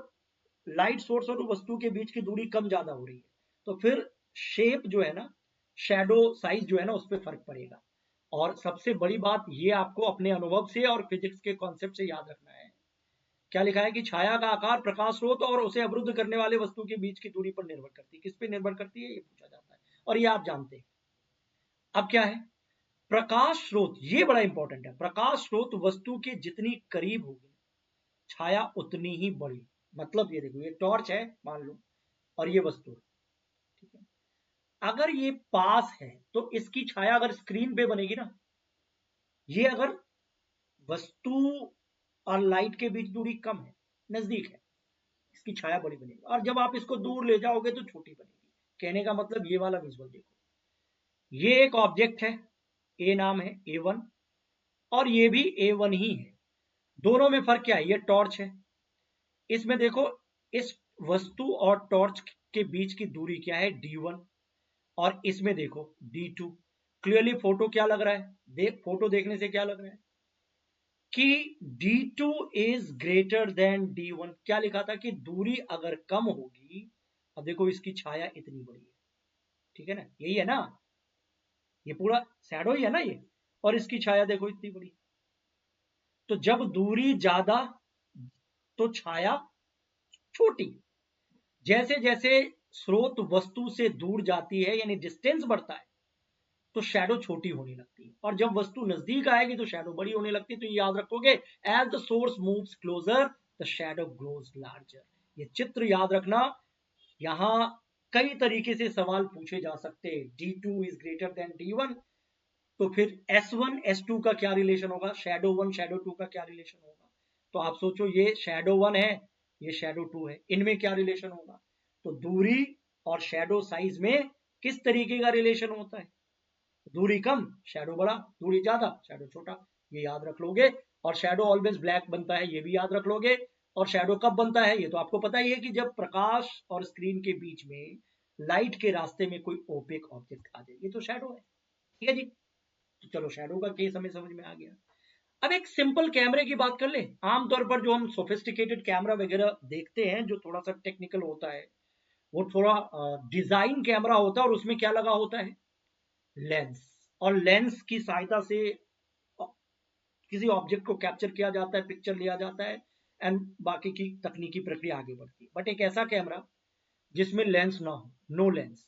लाइट सोर्स और वस्तु के बीच की दूरी कम ज्यादा हो रही है, तो फिर शेप जो है ना, शैडो साइज जो है ना, उस पर फर्क पड़ेगा। और सबसे बड़ी बात ये आपको अपने अनुभव से और फिजिक्स के कॉन्सेप्ट से याद रखना है। क्या लिखा है कि छाया का आकार प्रकाश स्रोत और उसे अवरुद्ध करने वाले वस्तु के बीच की दूरी पर निर्भर करती है। किस पे निर्भर करती है, ये पूछा जाता है, और ये आप जानते हैं। अब क्या है प्रकाश स्रोत? ये बड़ा इंपॉर्टेंट है। प्रकाश स्रोत वस्तु के जितनी करीब होगी, छाया उतनी ही बड़ी। मतलब ये देखो, ये टॉर्च है मान लो, और ये वस्तु है, ठीक है। अगर ये पास है तो इसकी छाया अगर स्क्रीन पे बनेगी ना, ये अगर वस्तु और लाइट के बीच दूरी कम है, नजदीक है, इसकी छाया बड़ी बनेगी, और जब आप इसको दूर ले जाओगे तो छोटी बनेगी। कहने का मतलब ये वाला विजुअल देखो, ये एक ऑब्जेक्ट है, ए नाम है A1, और ये भी A1 ही है। दोनों में फर्क क्या है? ये टॉर्च है, इसमें देखो, इस वस्तु और टॉर्च के बीच की दूरी क्या है? D1, और इसमें देखो D2। क्लियरली फोटो क्या लग रहा है? फोटो देखने से क्या लग रहा है कि D2 is greater than D1। क्या लिखा था कि दूरी अगर कम होगी, अब देखो इसकी छाया इतनी बड़ी है, ठीक है ना, यही है ना, ये पूरा शैडो ही है ना ये, और इसकी छाया देखो इतनी बड़ी। तो जब दूरी ज्यादा तो छाया छोटी। जैसे जैसे स्रोत वस्तु से दूर जाती है, यानी डिस्टेंस बढ़ता है, तो शैडो छोटी होने लगती है, और जब वस्तु नजदीक आएगी तो शैडो बड़ी होने लगती है। तो ये याद रखोगे, as the source moves closer the shadow grows larger. ये चित्र याद रखना। यहां कई तरीके से सवाल पूछे जा सकते हैं। D2 is greater than D1, तो फिर S1 S2 का क्या रिलेशन होगा, शैडो 1 शैडो 2 का क्या रिलेशन होगा। तो आप सोचो, ये शैडो 1 है, ये शैडो 2 है, इनमें क्या रिलेशन होगा। तो दूरी और शैडो साइज में किस तरीके का रिलेशन होता है? दूरी कम शैडो बड़ा, दूरी ज्यादा शैडो छोटा, ये याद रख लोगे। और शैडो ऑलवेज ब्लैक बनता है, ये भी याद रख लोगे। और शैडो कब बनता है, ये तो आपको पता ही है, कि जब प्रकाश और स्क्रीन के बीच में लाइट के रास्ते में कोई ओपेक ऑब्जेक्ट आ जाए, ये तो शैडो है। ठीक है जी, तो चलो शैडो का केस हमें समझ में आ गया। अब एक सिंपल कैमरे की बात कर ले। आमतौर पर जो हम सोफिस्टिकेटेड कैमरा वगैरह देखते हैं, जो थोड़ा सा टेक्निकल होता है, वो थोड़ा डिजाइन कैमरा होता है, और उसमें क्या लगा होता है? लेंस। और लेंस की सहायता से किसी ऑब्जेक्ट को कैप्चर किया जाता है, पिक्चर लिया जाता है, एंड बाकी की तकनीकी प्रक्रिया आगे बढ़ती है। बट एक ऐसा कैमरा जिसमें लेंस ना हो, नो लेंस,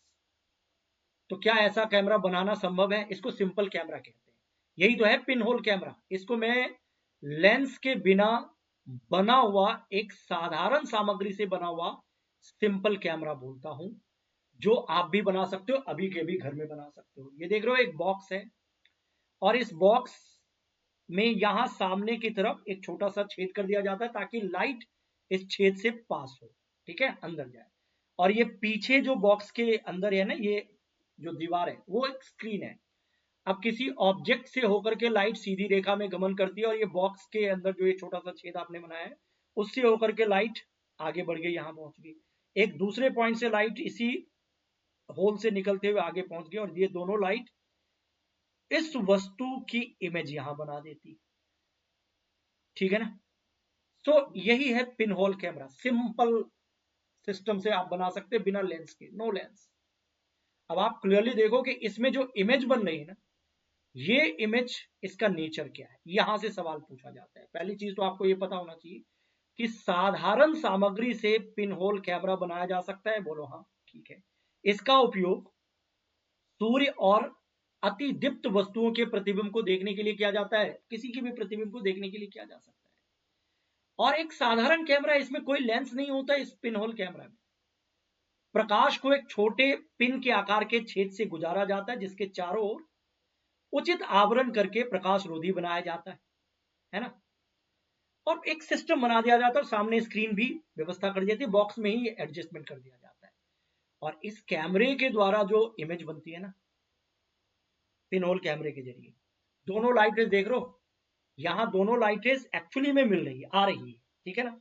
तो क्या ऐसा कैमरा बनाना संभव है? इसको सिंपल कैमरा कहते हैं। यही तो है पिन होल कैमरा। इसको मैं लेंस के बिना बना हुआ एक साधारण सामग्री से बना हुआ सिंपल कैमरा बोलता हूं, जो आप भी बना सकते हो, अभी के भी घर में बना सकते हो। ये देख रहे हो, एक बॉक्स है, और इस बॉक्स में यहां सामने की तरफ एक छोटा सा छेद कर दिया जाता है, ताकि लाइट इस छेद से पास हो, ठीक है, अंदर जाए। और ये पीछे जो बॉक्स के अंदर है ना, ये जो दीवार है, वो एक स्क्रीन है। अब किसी ऑब्जेक्ट से होकर के लाइट सीधी रेखा में गमन करती है, और ये बॉक्स के अंदर जो ये छोटा सा छेद आपने बनाया है, उससे होकर के लाइट आगे बढ़ गई, यहां पहुंच गई। एक दूसरे पॉइंट से लाइट इसी होल से निकलते हुए आगे पहुंच गई, और ये दोनों लाइट इस वस्तु की इमेज यहां बना देती, ठीक है ना। तो यही है pin hole camera. Simple system से आप बना सकते हैं, बिना लेंस के, नो लेंस। अब आप क्लियरली देखो कि इसमें जो इमेज बन रही है ना, ये इमेज, इसका नेचर क्या है, यहां से सवाल पूछा जाता है। पहली चीज तो आपको ये पता होना चाहिए कि साधारण सामग्री से पिन होल कैमरा बनाया जा सकता है। बोलो हाँ, ठीक है। इसका उपयोग सूर्य और अति दीप्त वस्तुओं के प्रतिबिंब को देखने के लिए किया जाता है, किसी की भी प्रतिबिंब को देखने के लिए किया जा सकता है। और एक साधारण कैमरा, इसमें कोई लेंस नहीं होता। इस पिन होल कैमरा में प्रकाश को एक छोटे पिन के आकार के छेद से गुजारा जाता है, जिसके चारों ओर उचित आवरण करके प्रकाश रोधी बनाया जाता है ना। और एक सिस्टम बना दिया जाता है, और सामने स्क्रीन भी व्यवस्था कर दी जाती है, बॉक्स में ही एडजस्टमेंट कर दिया जाता है। और इस कैमरे के द्वारा जो इमेज बनती है ना, पिन होल कैमरे के जरिए, दोनों लाइटें देख रहे हो, यहां दोनों लाइटें एक्चुअली में मिल रही है, आ रही है, ठीक है ना।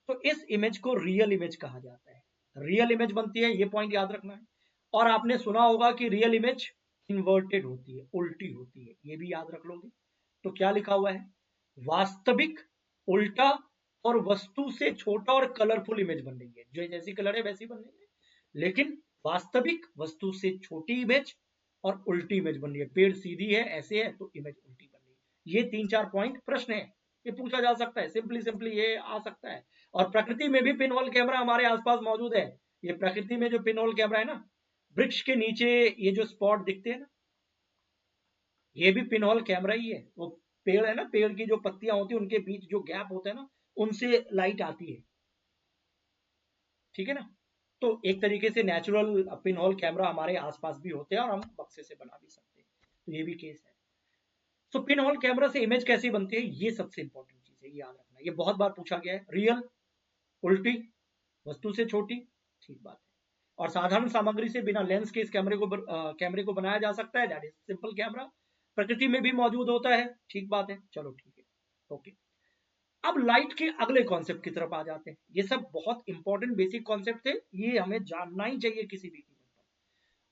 तो इस इमेज को रियल इमेज कहा जाता है। रियल इमेज बनती है, ये पॉइंट याद रखना है। और आपने सुना होगा कि रियल इमेज इन्वर्टेड होती है, उल्टी होती है, ये भी याद रख लोगे। तो क्या लिखा हुआ है? वास्तविक, उल्टा और वस्तु से छोटा और कलरफुल इमेज बन रही है, जो जैसी कलर है वैसी बन रही है। लेकिन वास्तविक वस्तु से छोटी इमेज और उल्टी इमेज बन रही है। पेड़ सीधी है, ऐसे है, तो इमेज उल्टी बन रही है। ये 3-4 पॉइंट प्रश्न है, ये पूछा जा सकता है, सिंपली सिंपली ये आ सकता है। और प्रकृति में भी पिन होल कैमरा हमारे आसपास मौजूद है। ये प्रकृति में जो पिन होल कैमरा है ना, वृक्ष के नीचे ये जो स्पॉट दिखते हैं ना, ये भी पिन होल कैमरा ही है। वो पेड़ है ना, पेड़ की जो पत्तियां होती है, उनके बीच जो गैप होता है ना, उनसे लाइट आती है, ठीक है ना। तो एक तरीके से नेचुरल पिन होल कैमरा हमारे आसपास भी होते हैं और हम बक्से से बना भी सकते हैं, तो ये भी केस है। तो पिन होल कैमरा से इमेज कैसी बनती है, ये सबसे इंपॉर्टेंट चीज है, याद रखना। ये बहुत बार पूछा गया है। रियल, उल्टी, वस्तु से छोटी, ठीक बात है। और साधारण सामग्री से बिना लेंस के इस कैमरे को बनाया जा सकता है, दैट इज सिंपल कैमरा। प्रकृति में भी मौजूद होता है, ठीक बात है, चलो ठीक है, ओके। अब लाइट के अगले कॉन्सेप्ट की तरफ आ जाते हैं। ये सब बहुत इंपॉर्टेंट बेसिक कॉन्सेप्ट थे, ये हमें जानना ही चाहिए किसी भी कीमत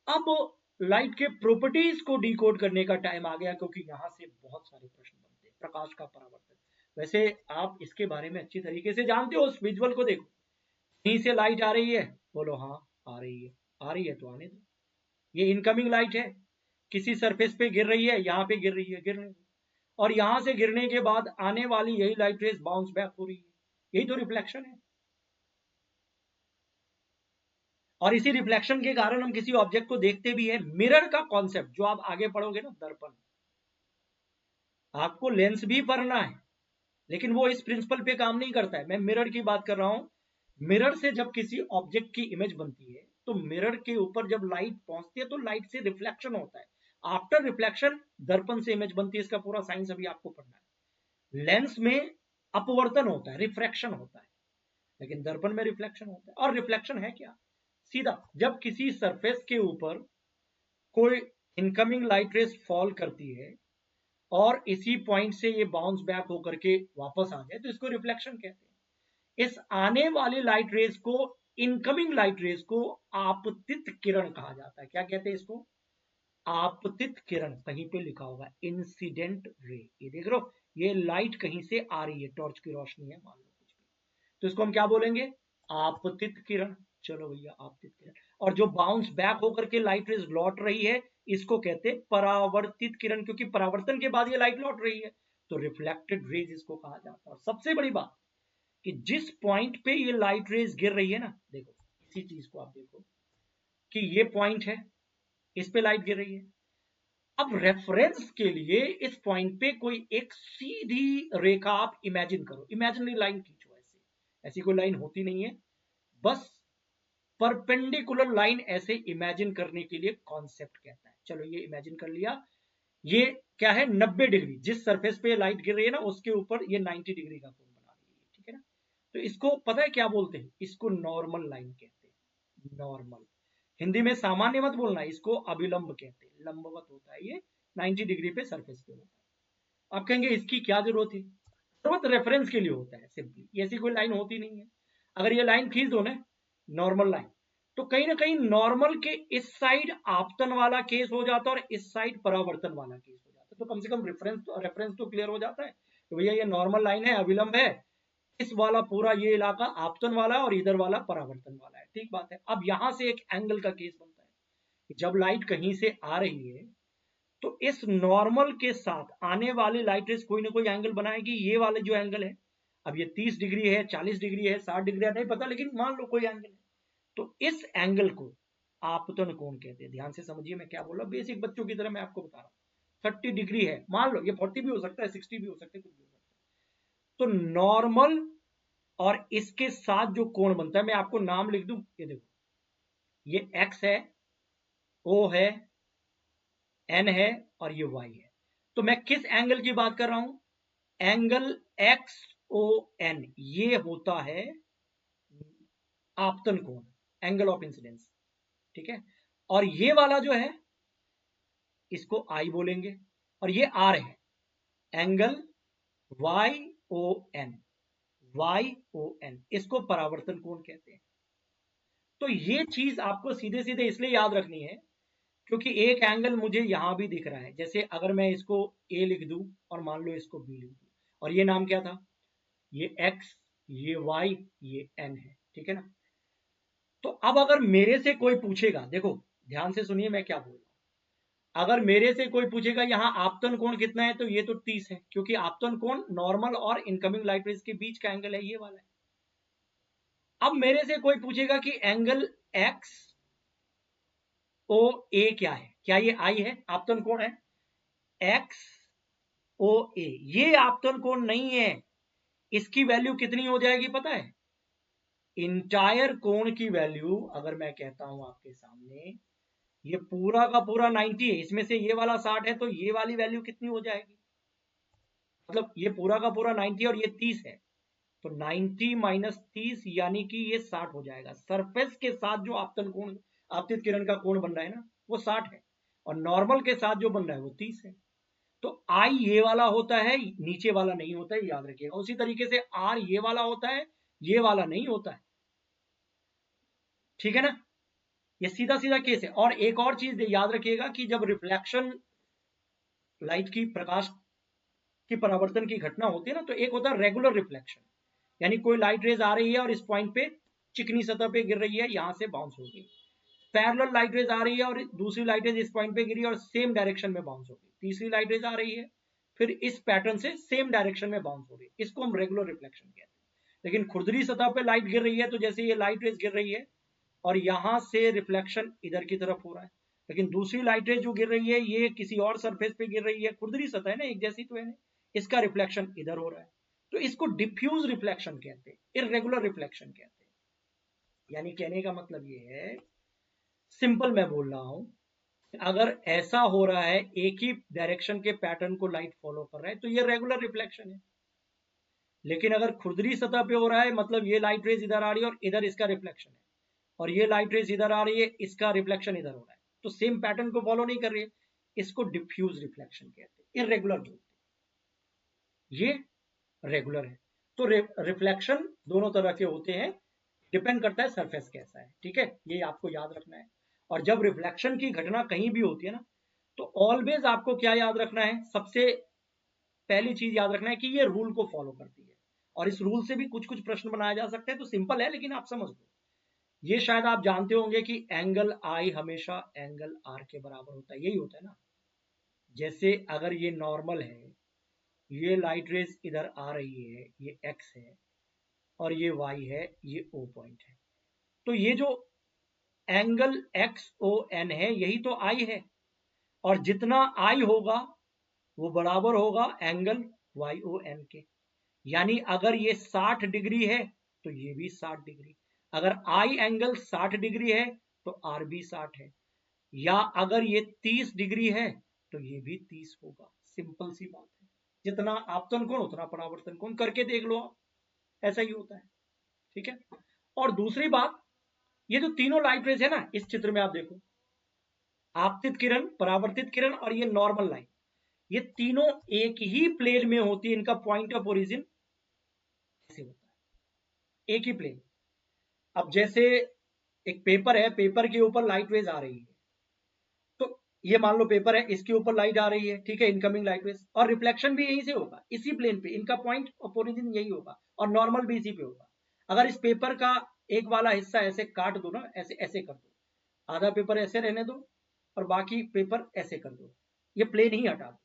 पर। अब लाइट के प्रॉपर्टीज को डिकोड करने का टाइम आ गया, क्योंकि यहां से बहुत सारे प्रश्न बनते हैं। प्रकाश का परावर्तन, वैसे आप इसके बारे में अच्छी तरीके से जानते हो, उस विजुअल को देखो, कहीं से लाइट आ रही है, बोलो हाँ आ रही है, आ रही है तो आने दो। ये इनकमिंग लाइट है, किसी सरफेस पे गिर रही है, यहाँ पे गिर रही है, गिरने दो। और यहां से गिरने के बाद आने वाली यही लाइट रेस बाउंस बैक हो रही है, यही तो रिफ्लेक्शन है। और इसी रिफ्लेक्शन के कारण हम किसी ऑब्जेक्ट को देखते भी है। मिरर का कॉन्सेप्ट जो आप आगे पढ़ोगे ना, दर्पण, आपको लेंस भी पढ़ना है, लेकिन वो इस प्रिंसिपल पे काम नहीं करता है। मैं मिरर की बात कर रहा हूं। मिरर से जब किसी ऑब्जेक्ट की इमेज बनती है, तो मिरर के ऊपर जब लाइट पहुंचती है तो लाइट से रिफ्लेक्शन होता है। आफ्टर रिफ्लेक्शन दर्पण से इमेज बनती है। इसका पूरा साइंस अभी आपको पढ़ना है। लेंस में अपवर्तन होता है, रिफ्रैक्शन होता है, लेकिन दर्पण में रिफ्लेक्शन होता है। और रिफ्लेक्शन है क्या, सीधा जब किसी सरफेस के ऊपर कोई इनकमिंग लाइट रेस फॉल करती है और इसी पॉइंट से ये बाउंस बैक होकर के वापस आ जाए, तो इसको रिफ्लेक्शन कहते हैं। इस आने वाली लाइट रेस को, इनकमिंग लाइट रेस को आपतित किरण कहा जाता है। क्या कहते हैं इसको, आपतित किरण। कहीं पे लिखा होगा इंसिडेंट रे, ये देख लो, ये लाइट कहीं से आ रही है, टॉर्च की रोशनी है मान लो कुछ भी, तो इसको हम क्या बोलेंगे, आपतित किरण। चलो भैया, आपतित किरण। और जो बाउंस बैक होकर के लाइट रेज लौट रही है, इसको कहते हैं परावर्तित किरण, क्योंकि परावर्तन के बाद ये लाइट लौट रही है, तो रिफ्लेक्टेड रेज इसको कहा जाता है। और सबसे बड़ी बात कि जिस पॉइंट पे ये लाइट रेज गिर रही है ना, देखो इसी चीज को आप देखो कि ये पॉइंट है, इस पे लाइट गिर रही है। अब रेफरेंस के लिए इस पॉइंट पे कोई एक सीधी रेखा आप इमेजिन करो, इमेजिनरी लाइन खींचो। ऐसे ऐसी कोई लाइन होती नहीं है, बस परपेंडिकुलर लाइन ऐसे इमेजिन करने के लिए कॉन्सेप्ट कहता है। चलो ये इमेजिन कर लिया, ये क्या है, 90 डिग्री, जिस सरफेस पे लाइट गिर रही है ना उसके ऊपर ये 90 डिग्री का कोण बना रही है, ठीक है ना। तो इसको पता है क्या बोलते हैं, इसको नॉर्मल लाइन कहते हैं। नॉर्मल, हिंदी में सामान्य मत बोलना, इसको अभिलंब कहते हैं, लंबवत होता है ये, 90 डिग्री पे सरफेस पे होता है। आप कहेंगे इसकी क्या जरूरत है, जरूरत रेफरेंस के लिए होता है सिंपली, ऐसी कोई लाइन होती नहीं है। अगर ये लाइन खींच दो ना, नॉर्मल लाइन, तो कहीं ना कहीं नॉर्मल के इस साइड आपतन वाला केस हो जाता है और इस साइड परावर्तन वाला केस हो जाता है, तो कम से कम रेफरेंस तो क्लियर हो जाता है तो भैया ये नॉर्मल लाइन है, अविलंब है, इस वाला पूरा ये इलाका आपतन वाला है और इधर वाला परावर्तन वाला है, ठीक बात है। अब यहां से एक एंगल का केस बनता है कि जब लाइट कहीं से आ रही है तो इस नॉर्मल के साथ आने वाली लाइट रेस कोई ना कोई एंगल बनाएगी। ये वाले जो एंगल है, अब ये 30 डिग्री है, 40 डिग्री है, 60 डिग्री है, नहीं पता, लेकिन मान लो कोई एंगल है, तो इस एंगल को आपतन कोण कहते हैं। ध्यान से समझिए मैं क्या बोल रहा हूं, बेसिक बच्चों की तरह मैं आपको बता रहा हूं। 30 डिग्री है, मान लो ये 40 भी हो सकता है, 60 भी हो सकता है, कुछ भी हो सकता है। तो नॉर्मल और इसके साथ जो कोण बनता है, मैं आपको नाम लिख दूं, ये देखो, ये एक्स है, ओ है, एन है और ये वाई है। तो मैं किस एंगल की बात कर रहा हूं, एंगल एक्स ओ एन, ये होता है आपतन कोण, एंगल ऑफ इंसिडेंस, ठीक है। और ये वाला जो है इसको आई बोलेंगे, और ये आर है, angle Y O N, Y O N, इसको परावर्तन कोण कहते हैं। तो ये चीज आपको सीधे सीधे इसलिए याद रखनी है क्योंकि एक एंगल मुझे यहां भी दिख रहा है, जैसे अगर मैं इसको ए लिख दूं और मान लो इसको बी लिख दूं, और ये नाम क्या था, ये एक्स, ये वाई, ये एन है, ठीक है ना। तो अब अगर मेरे से कोई पूछेगा, देखो ध्यान से सुनिए मैं क्या बोल रहा हूं, अगर मेरे से कोई पूछेगा यहाँ आपतन कोण कितना है, तो ये तो 30 है, क्योंकि आपतन कोण नॉर्मल और इनकमिंग लाइट रेज के बीच का एंगल है, ये वाला है। अब मेरे से कोई पूछेगा कि एंगल एक्स ओ ए क्या है, क्या ये आई है, आपतन कोण है, एक्स ओ ए, ये आपतन कोण नहीं है, इसकी वैल्यू कितनी हो जाएगी पता है? इंटायर कोण की वैल्यू अगर मैं कहता हूं आपके सामने, ये पूरा का पूरा 90 है, इसमें से ये वाला 60 है, तो ये वाली वैल्यू कितनी हो जाएगी? मतलब ये पूरा का पूरा 90 और ये 30 है, तो 90 माइनस 30 यानी कि ये 60 हो जाएगा। सरफेस के साथ जो आपतन कोण, आपतित किरण का कोण बन रहा है ना, वो 60 है, और नॉर्मल के साथ जो बन रहा है वो 30 है। तो आई ये वाला होता है, नीचे वाला नहीं होता है, याद रखिएगा। उसी तरीके से आर ये वाला होता है, ये वाला नहीं होता है। ठीक है ना? ये सीधा सीधा केस है। और एक और चीज याद रखिएगा कि जब रिफ्लेक्शन, लाइट की, प्रकाश की परावर्तन की घटना होती है ना, तो एक होता है रेगुलर रिफ्लेक्शन, यानी कोई लाइट रेज आ रही है और इस पॉइंट पे चिकनी सतह पे गिर रही है, यहां से बाउंस होगी। पैरेलल लाइट रेज आ रही है और दूसरी लाइट रेज इस पॉइंट पे गिरी और सेम डायरेक्शन में बाउंस होगी। तीसरी लाइट रेज आ रही है, फिर इस पैटर्न से सेम डायरेक्शन में बाउंस हो रही है, इसको हम रेगुलर रिफ्लेक्शन कहते हैं। लेकिन खुरदरी सतह पे लाइट गिर रही है, तो जैसे ये लाइट रेज गिर रही है और यहां से रिफ्लेक्शन इधर की तरफ हो रहा है, लेकिन दूसरी लाइट रेज जो गिर रही है ये किसी और सरफेस पे गिर रही है, खुरदरी सतह है ना, एक जैसी तो है ना, इसका रिफ्लेक्शन इधर हो रहा है, तो इसको डिफ्यूज रिफ्लेक्शन कहते हैं, इररेगुलर रिफ्लेक्शन कहते हैं। यानी कहने का मतलब ये है, सिंपल मैं बोल रहा हूं, अगर ऐसा हो रहा है, एक ही डायरेक्शन के पैटर्न को लाइट फॉलो कर रहा है, तो ये रेगुलर रिफ्लेक्शन है। लेकिन अगर खुरदरी सतह पे हो रहा है, मतलब ये लाइट रेज इधर आ रही है और इधर इसका रिफ्लेक्शन है, और ये लाइट रेज इधर आ रही है, इसका रिफ्लेक्शन इधर हो रहा है, तो सेम पैटर्न को फॉलो नहीं कर रही है, इसको डिफ्यूज रिफ्लेक्शन कहते हैं, इररेगुलर बोलते हैं, ये रेगुलर है। तो रिफ्लेक्शन दोनों तरह के होते हैं, डिपेंड करता है सरफेस कैसा है। ठीक है, ये आपको याद रखना है। और जब रिफ्लेक्शन की घटना कहीं भी होती है ना, तो ऑलवेज आपको क्या याद रखना है? सबसे पहली चीज याद रखना है कि ये रूल को फॉलो करती है, और इस रूल से भी कुछ कुछ प्रश्न बनाए जा सकते हैं, तो सिंपल है लेकिन आप समझ लो। ये शायद आप जानते होंगे कि एंगल आई हमेशा एंगल आर के बराबर होता है, यही होता है ना। जैसे अगर ये नॉर्मल है, ये लाइट रेज इधर आ रही है, ये एक्स है और ये वाई है, ये ओ पॉइंट है, तो ये जो एंगल एक्स ओ एन है, यही तो आई है, और जितना आई होगा वो बराबर होगा एंगल वाई ओ एन के। यानी अगर ये 60 डिग्री है तो ये भी 60 डिग्री, अगर आई एंगल 60 डिग्री है तो आर भी 60 है, या अगर ये 30 डिग्री है तो ये भी 30 होगा। सिंपल सी बात है, जितना आपतन कोण उतना परावर्तन कोण, करके देख लो आप, ऐसा ही होता है। ठीक है। और दूसरी बात, ये जो तीनों लाइट रेज है ना, इस चित्र में आप देखो, आपतित किरण, परावर्तित किरण और ये नॉर्मल लाइन, ये तीनों एक ही प्लेन में होती है, इनका पॉइंट ऑफ ओरिजिन ऐसे होता है, एक ही प्लेन। अब जैसे एक पेपर है, पेपर के ऊपर लाइट रेज आ रही है, तो ये मान लो पेपर है, इसके ऊपर लाइट आ रही है, ठीक है, इनकमिंग लाइट रेज, और रिफ्लेक्शन भी यहीं से होगा, इसी प्लेन पे, इनका पॉइंट ऑफ ओरिजिन यही होगा, और नॉर्मल भी इसी पे होगा। अगर इस पेपर का एक वाला हिस्सा ऐसे काट दो ना, ऐसे ऐसे कर दो, आधा पेपर ऐसे रहने दो और बाकी पेपर ऐसे कर दो, ये प्लेन ही हटा दो,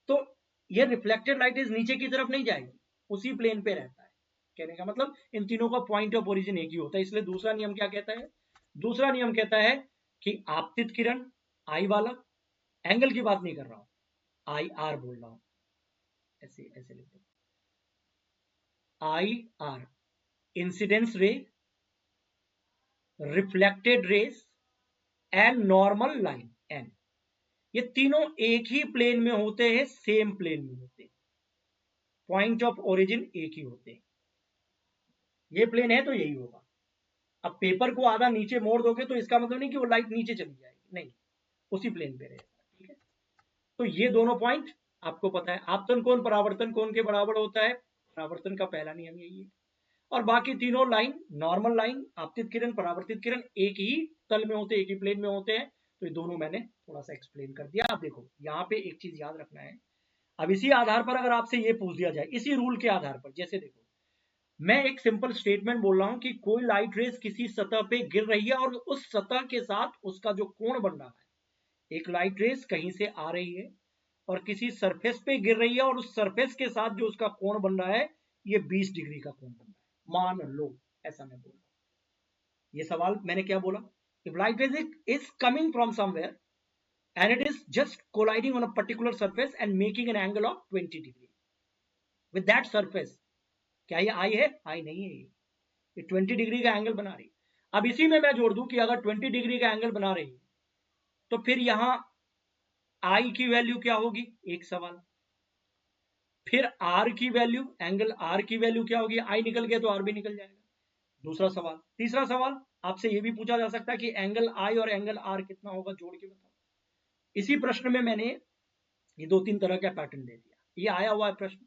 तो ये रिफ्लेक्टेड लाइट इज नीचे की तरफ नहीं जाएगी, उसी प्लेन पे रहता है। कहने का मतलब इन तीनों का पॉइंट ऑफ ओरिजिन एक ही होता है। इसलिए दूसरा नियम क्या कहता है? दूसरा नियम कहता है कि आपतित किरण आई वाला, एंगल की बात नहीं कर रहा हूं, आई आर बोल रहा हूं, ऐसे ऐसे लिख दो, I R, incidence ray, reflected rays and normal line N, ये तीनों एक ही प्लेन में होते हैं, सेम प्लेन में होते हैं, पॉइंट ऑफ ओरिजिन एक ही होते हैं। ये प्लेन है तो यही होगा। अब पेपर को आधा नीचे मोड़ दोगे तो इसका मतलब नहीं कि वो लाइट नीचे चली जाएगी, नहीं, उसी प्लेन पे रहेगा। ठीक है, तो ये दोनों पॉइंट आपको पता है। आपतन कोण परावर्तन कोण के बराबर होता है, परावर्तन का पहला नियम यही है। और बाकी तीनों लाइन, नॉर्मल लाइन, आपतित किरण, परावर्तित किरण, एक ही तल में होते हैं, एक ही प्लेन में होते हैं, तो ये दोनों मैंने थोड़ा सा एक्सप्लेन कर दिया। आप देखो यहाँ पे एक चीज याद रखना है, अब इसी आधार पर अगर आपसे ये पूछ दिया जाए, इसी रूल के आधार पर, जैसे देखो मैं एक सिंपल स्टेटमेंट बोल रहा हूं कि कोई लाइट रेज किसी सतह पे गिर रही है और उस सतह के साथ उसका जो कोण बन रहा है, एक लाइट रेज कहीं से आ रही है और किसी सरफेस पे गिर रही है और उस सरफेस के साथ जो उसका कोण बन रहा है, ये 20 डिग्री का कोण बन रहा है, मान लो, ऐसा मैं बोल रहा हूं। ये सवाल मैंने क्या बोला? If light rays is coming from somewhere and it is just colliding on a particular surface and making an angle of 20 degree with that surface, क्या ये आई है? आई नहीं है, ये 20 डिग्री का एंगल बना रही है। अब इसी में मैं जोड़ दूं कि अगर 20 डिग्री का एंगल बना रही है तो फिर यहां आई की वैल्यू क्या होगी, एक सवाल। फिर आर की वैल्यू, एंगल आर की वैल्यू क्या होगी, आई निकल गया तो आर भी निकल जाएगा, दूसरा सवाल। तीसरा सवाल आपसे यह भी पूछा जा सकता है कि एंगल आई और एंगल आर कितना होगा, जोड़ के बताओ। इसी प्रश्न में मैंने ये 2-3 तरह का पैटर्न दे दिया, ये आया हुआ है प्रश्न।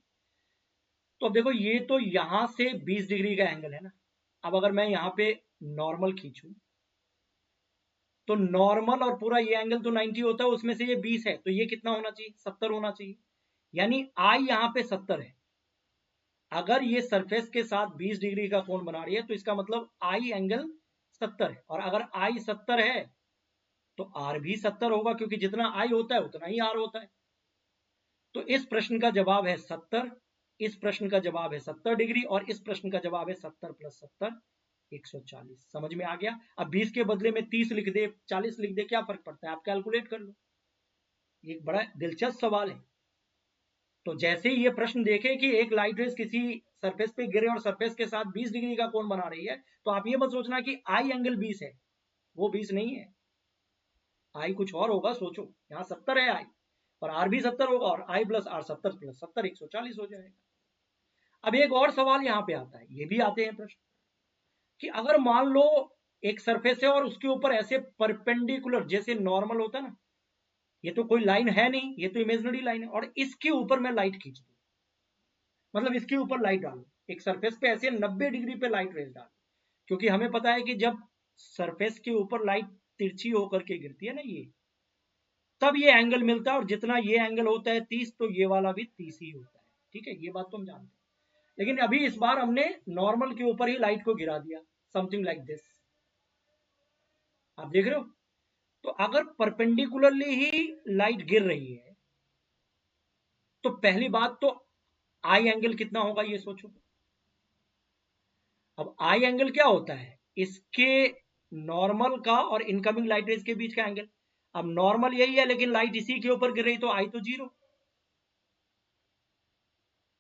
तो अब देखो, ये तो यहां से 20 डिग्री का एंगल है ना। अब अगर मैं यहां पे नॉर्मल खींचूं तो नॉर्मल और पूरा ये एंगल तो 90 होता है, उसमें से ये 20 है, तो ये कितना होना चाहिए, 70 होना चाहिए। यानी आई यहां पे 70 है। अगर ये सरफेस के साथ 20 डिग्री का कोण बना रही है तो इसका मतलब आई एंगल 70 है, और अगर आई 70 है तो आर भी 70 होगा, क्योंकि जितना आई होता है उतना ही आर होता है। तो इस प्रश्न का जवाब है 70, इस प्रश्न का जवाब है 70 डिग्री, और इस प्रश्न का जवाब है 70 + 70 140। समझ में आ गया? अब 20 के बदले में 30 लिख दे, 40 लिख दे, क्या फर्क पड़ता है, आप कैलकुलेट कर लो। ये बड़ा दिलचस्प सवाल है। तो जैसे ही ये प्रश्न देखे कि एक लाइट रेज किसी सरफेस पे गिरे और सरफेस के साथ 20 डिग्री का कोण बना रही है, तो आप ये मत सोचना कि आई एंगल 20 है, वो 20 नहीं है, आई कुछ और होगा। सोचो, यहाँ 70 है आई, और आर भी 70 होगा, और आई प्लस आर 70 + 70 140 हो जाएगा। अब एक और सवाल यहाँ पे आता है, ये भी आते हैं प्रश्न, कि अगर मान लो एक सरफेस है और उसके ऊपर ऐसे परपेंडिकुलर, जैसे नॉर्मल होता है ना, ये तो कोई लाइन है नहीं, ये तो इमेजिनरी लाइन है, और इसके ऊपर मैं लाइट खींच दूं, मतलब इसके ऊपर लाइट डालू, एक सरफेस पे ऐसे 90 डिग्री पे लाइट रेज डालू, क्योंकि हमें पता है कि जब सरफेस के ऊपर लाइट तिरछी होकर के गिरती है ना, ये तब ये एंगल मिलता है, और जितना ये एंगल होता है 30, तो ये वाला भी 30 ही होता है। ठीक है, ये बात तो हम जानते हैं। लेकिन अभी इस बार हमने नॉर्मल के ऊपर ही लाइट को गिरा दिया, समथिंग लाइक दिस। आप देख रहे हो? तो अगर परपेंडिकुलरली ही लाइट गिर रही है तो पहली बात तो आई एंगल कितना होगा, ये सोचो। अब आई एंगल क्या होता है, इसके नॉर्मल का और इनकमिंग लाइट रेज के बीच का एंगल। अब नॉर्मल यही है, लेकिन लाइट इसी के ऊपर गिर रही, तो आई तो 0,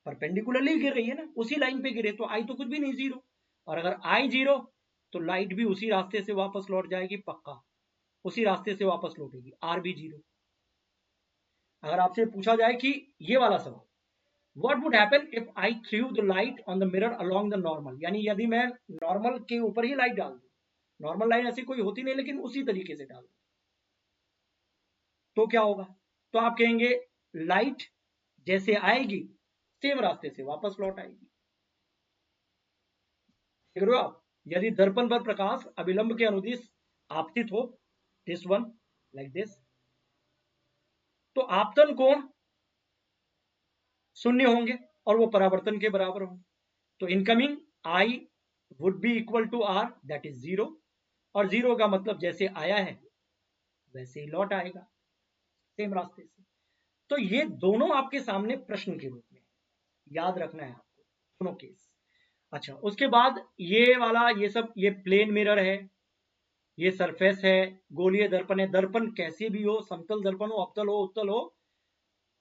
परपेंडिकुलरली गिर रही है ना, उसी लाइन पे गिरे, तो आई तो कुछ भी नहीं, 0। और अगर आई 0 तो लाइट भी उसी रास्ते से वापस लौट जाएगी, पक्का उसी रास्ते से वापस लौटेगी, आर भी 0। अगर आपसे पूछा जाए कि ये वाला सवाल, What would happen if I threw the light on the mirror along the normal, यानी यदि मैं नॉर्मल के ऊपर ही लाइट डाल दूं, नॉर्मल लाइन ऐसी कोई होती नहीं, लेकिन उसी तरीके से डाल दूं, तो क्या होगा? तो आप कहेंगे लाइट जैसे आएगी सेम रास्ते से वापस लौट आएगी। देख रहे हो आप? यदि दर्पण पर प्रकाश अभिलंब के अनुदिश आपतित हो, दिस वन लाइक दिस, तो आपतन कोण 0 होंगे और वो परावर्तन के बराबर होंगे। तो incoming I would be equal to R, that is 0, और 0 का मतलब जैसे आया है वैसे ही लौट आएगा, सेम रास्ते से। तो ये दोनों आपके सामने प्रश्न के रूप में याद रखना है आपको, दोनों केस। अच्छा, उसके बाद ये वाला, ये सब, ये प्लेन मिरर है, ये सरफेस है, गोलीय दर्पण है। दर्पण कैसे भी हो, समतल दर्पण हो, अवतल हो, उत्तल हो,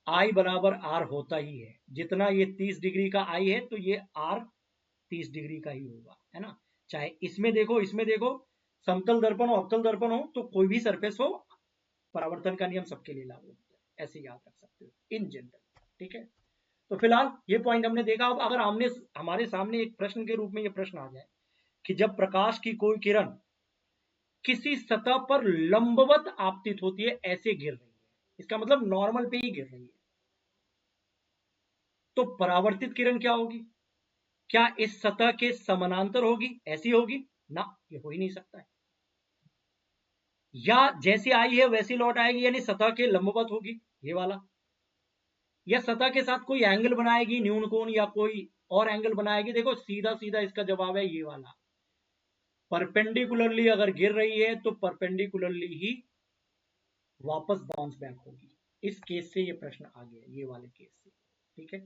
आई बराबर आर होता ही है। जितना ये 30 डिग्री का आई है तो ये आर 30 डिग्री का ही होगा, है ना। चाहे इसमें देखो, इसमें देखो, समतल दर्पण हो, अवतल दर्पण हो, तो कोई भी सरफेस हो, परावर्तन का नियम सबके लिए लागू होता है, ऐसे याद रख सकते हो इन जनरल। ठीक है, तो फिलहाल ये पॉइंट हमने देखा। अब अगर हमने हमारे सामने एक प्रश्न के रूप में ये प्रश्न आ जाए कि जब प्रकाश की कोई किरण किसी सतह पर लंबवत आपतित होती है, ऐसे गिर रही है, इसका मतलब नॉर्मल पे ही गिर रही है, तो परावर्तित किरण क्या होगी? क्या इस सतह के समानांतर होगी, ऐसी होगी ना, ये हो ही नहीं सकता है। या जैसी आई है वैसी लौट आएगी, यानी सतह के लंबवत होगी, ये वाला। या सतह के साथ कोई एंगल बनाएगी, न्यून कोण या कोई और एंगल बनाएगी। देखो सीधा सीधा इसका जवाब है ये वाला, परपेंडिकुलरली अगर गिर रही है तो परपेंडिकुलरली ही वापस बाउंस बैक होगी। इस केस से ये प्रश्न आ गया, ये वाले केस से। ठीक है,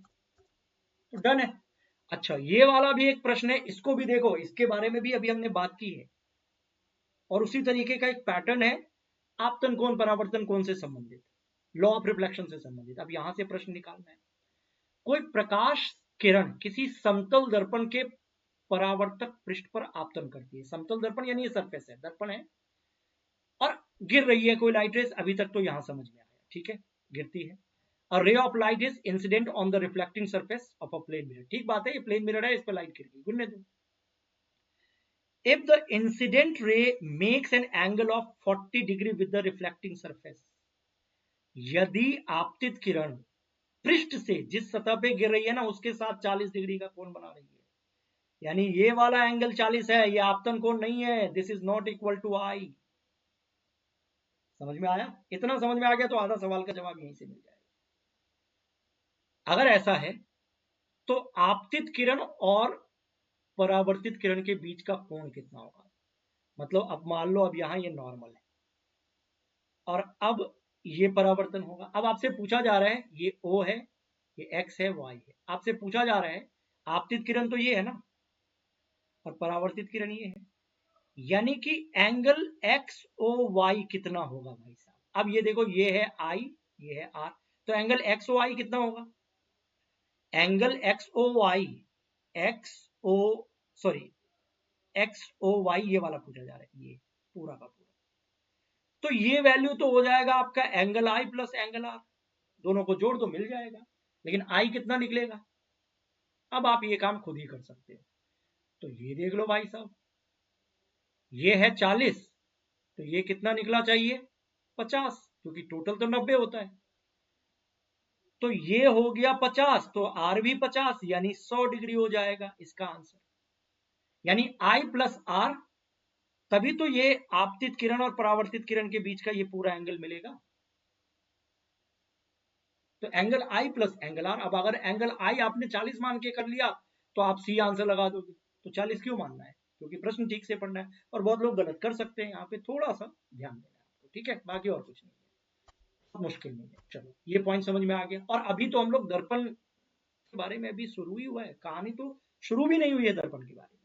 तो डन है। अच्छा, ये वाला भी एक प्रश्न है, इसको भी देखो, इसके बारे में भी अभी हमने बात की है, और उसी तरीके का एक पैटर्न है, आपतन कोण परावर्तन कोण से संबंधित, लॉ ऑफ रिफ्लेक्शन से संबंधित। अब यहां से प्रश्न निकालना है, कोई प्रकाश किरण किसी समतल दर्पण के परावर्तक पृष्ठ पर आपतन करती है। समतल दर्पण यानी ये सरफेस है, दर्पण है, और गिर रही है कोई लाइट रेस, अभी तक तो यहां समझ में आया, ठीक है, गिरती है। A ray of light is incident on the reflecting surface of a plane mirror। ठीक बात है, ये प्लेन मिरर है, इस पर लाइट गिर गई, गिरने दो। If the incident ray makes an angle of 40 degree with the reflecting surface, यदि आपतित किरण पृष्ठ से जिस सतह पे गिर रही है ना उसके साथ 40 डिग्री का कोण बना रही है, यानी ये वाला एंगल 40 है, ये आपतन कोण नहीं है, this is not equal to I. समझ में आया? इतना समझ में आ गया तो आधा सवाल का जवाब यहीं से मिल जाएगा। अगर ऐसा है तो आपतित किरण और परावर्तित किरण के बीच का कोण कितना होगा? मतलब अब मान लो अब यहां ये नॉर्मल है और अब ये परावर्तन होगा। अब आपसे पूछा जा रहा है, ये O है, ये X है, Y है, आपसे पूछा जा रहा है आपतित किरण तो ये है ना और परावर्तित किरण ये है, यानी कि एंगल XOY कितना होगा भाई साहब? अब ये देखो, ये है I, ये है R, तो एंगल XOY कितना होगा? एंगल XOY XOY ये वाला पूछा जा रहा है, ये पूरा का पूरा, तो ये वैल्यू तो हो जाएगा आपका angle I plus angle R, दोनों को जोड़ दो मिल जाएगा, लेकिन I कितना निकलेगा? अब आप ये काम खुद ही कर सकते हो। तो ये देख लो भाई साहब, ये है 40, तो ये कितना निकला चाहिए? 50, क्योंकि टोटल तो 90 होता है। तो ये हो गया 50, तो R भी 50 यानी 100 डिग्री हो जाएगा इसका आंसर। यानी I प्लस R, तभी तो ये आपतित किरण और परावर्तित किरण के बीच का ये पूरा एंगल मिलेगा। तो angle I plus angle R। अब अगर एंगल I आपने 40 मान के कर लिया तो आप सी आंसर लगा दोगे, तो 40 क्यों मानना है? क्योंकि प्रश्न ठीक से पढ़ना है, और बहुत लोग गलत कर सकते हैं, यहाँ पे थोड़ा सा ध्यान देना है आपको, ठीक है, बाकी और कुछ नहीं है, मुश्किल नहीं है। चलो ये पॉइंट समझ में आ गया। और अभी तो हम लोग दर्पण के बारे में अभी शुरू ही हुआ है, कहानी तो शुरू भी नहीं हुई है दर्पण के बारे में।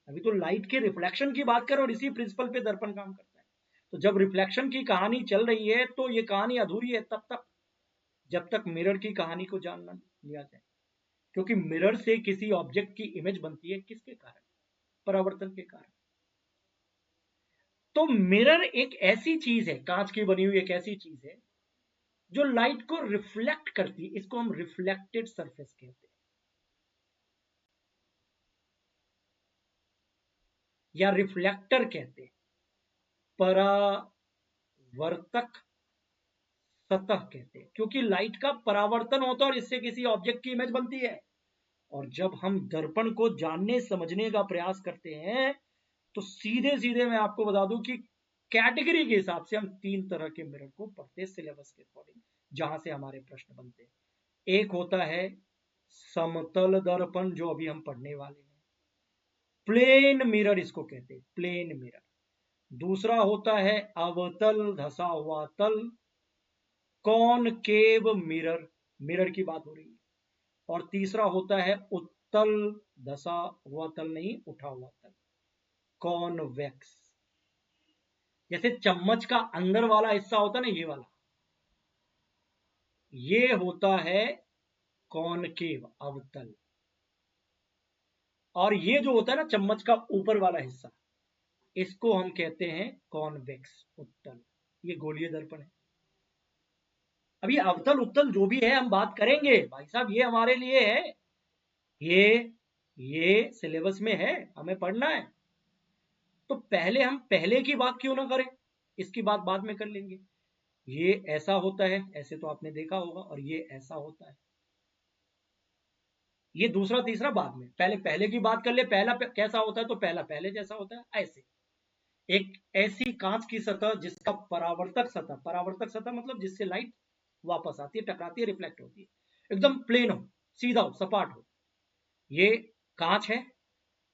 अभी तो लाइट के रिफ्लेक्शन की बात करो और इसी प्रिंसिपल पे दर्पण काम करता है। तो जब रिफ्लेक्शन की कहानी चल रही है तो ये कहानी अधूरी है तब तक, जब तक मिरर की कहानी को जान लिया जाए, क्योंकि मिरर से किसी ऑब्जेक्ट की इमेज बनती है किसके कारण? परावर्तन के कारण। तो मिरर एक ऐसी चीज है, कांच की बनी हुई एक ऐसी चीज है जो लाइट को रिफ्लेक्ट करती है, इसको हम रिफ्लेक्टेड सरफेस कहते हैं या रिफ्लेक्टर कहते हैं, परावर्तक सतह कहते हैं, क्योंकि लाइट का परावर्तन होता है और इससे किसी ऑब्जेक्ट की इमेज बनती है। और जब हम दर्पण को जानने समझने का प्रयास करते हैं तो सीधे सीधे मैं आपको बता दूं कि कैटेगरी के हिसाब से हम 3 तरह के मिरर को पढ़ते हैं सिलेबस के अकॉर्डिंग, जहां से हमारे प्रश्न बनते हैं। एक होता है समतल दर्पण, जो अभी हम पढ़ने वाले हैं, प्लेन मिरर इसको कहते हैं, प्लेन मिरर। दूसरा होता है अवतल धसा हुआ तल, कॉनकेव मिरर, मिरर की बात हो रही है। और तीसरा होता है उत्तल धसा हुआ तल, नहीं उठा हुआ तल, कॉन्वेक्स। जैसे चम्मच का अंदर वाला हिस्सा होता है ना, ये वाला, ये होता है कॉनकेव अवतल, और ये जो होता है ना चम्मच का ऊपर वाला हिस्सा, इसको हम कहते हैं कॉन्वेक्स उत्तल। ये गोलीय दर्पण है। अब ये अवतल उत्तल जो भी है हम बात करेंगे भाई साहब, ये हमारे लिए है, ये सिलेबस में है, हमें पढ़ना है। तो पहले हम पहले की बात क्यों ना करें, इसकी बात बाद में कर लेंगे। ये ऐसा होता है, ऐसे तो आपने देखा होगा, और ये ऐसा होता है, ये दूसरा तीसरा बाद में, पहले पहले की बात कर ले। पहला कैसा होता है? तो पहला पहले जैसा होता है, ऐसे एक ऐसी कांच की सतह जिसका परावर्तक सतह मतलब जिससे लाइट वापस आती है, टकराती है, रिफ्लेक्ट होती है, एकदम प्लेन हो, सीधा हो, सपाट हो, ये कांच है।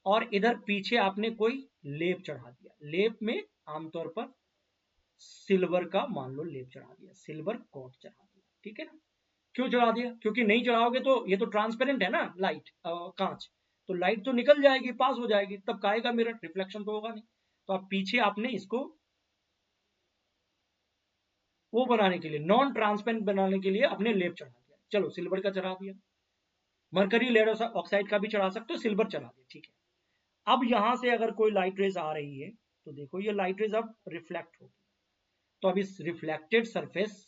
और इधर पीछे आपने कोई लेप चढ़ा दिया, लेप में आमतौर पर सिल्वर का मान लो लेप चढ़ा दिया, सिल्वर कोट चढ़ा दिया, ठीक है ना। क्यों चढ़ा दिया? क्योंकि नहीं चढ़ाओगे तो ये तो ट्रांसपेरेंट है ना लाइट, कांच, तो लाइट तो निकल जाएगी, पास हो जाएगी, तब काएगा मिरर, रिफ्लेक्शन तो होगा नहीं। तो आप पीछे आपने इसको वो बनाने के लिए, नॉन ट्रांसपेरेंट बनाने के लिए अपने लेप चढ़ा दिया। चलो सिल्वर का चढ़ा दिया, मरकरी लेड ऑक्साइड का भी चढ़ा सकते हो, सिल्वर चढ़ा दे, ठीक है। अब यहां से अगर कोई लाइट रेज आ रही है तो देखो ये लाइट रेज अब रिफ्लेक्ट होगी, तो अब इस रिफ्लेक्टेड सरफेस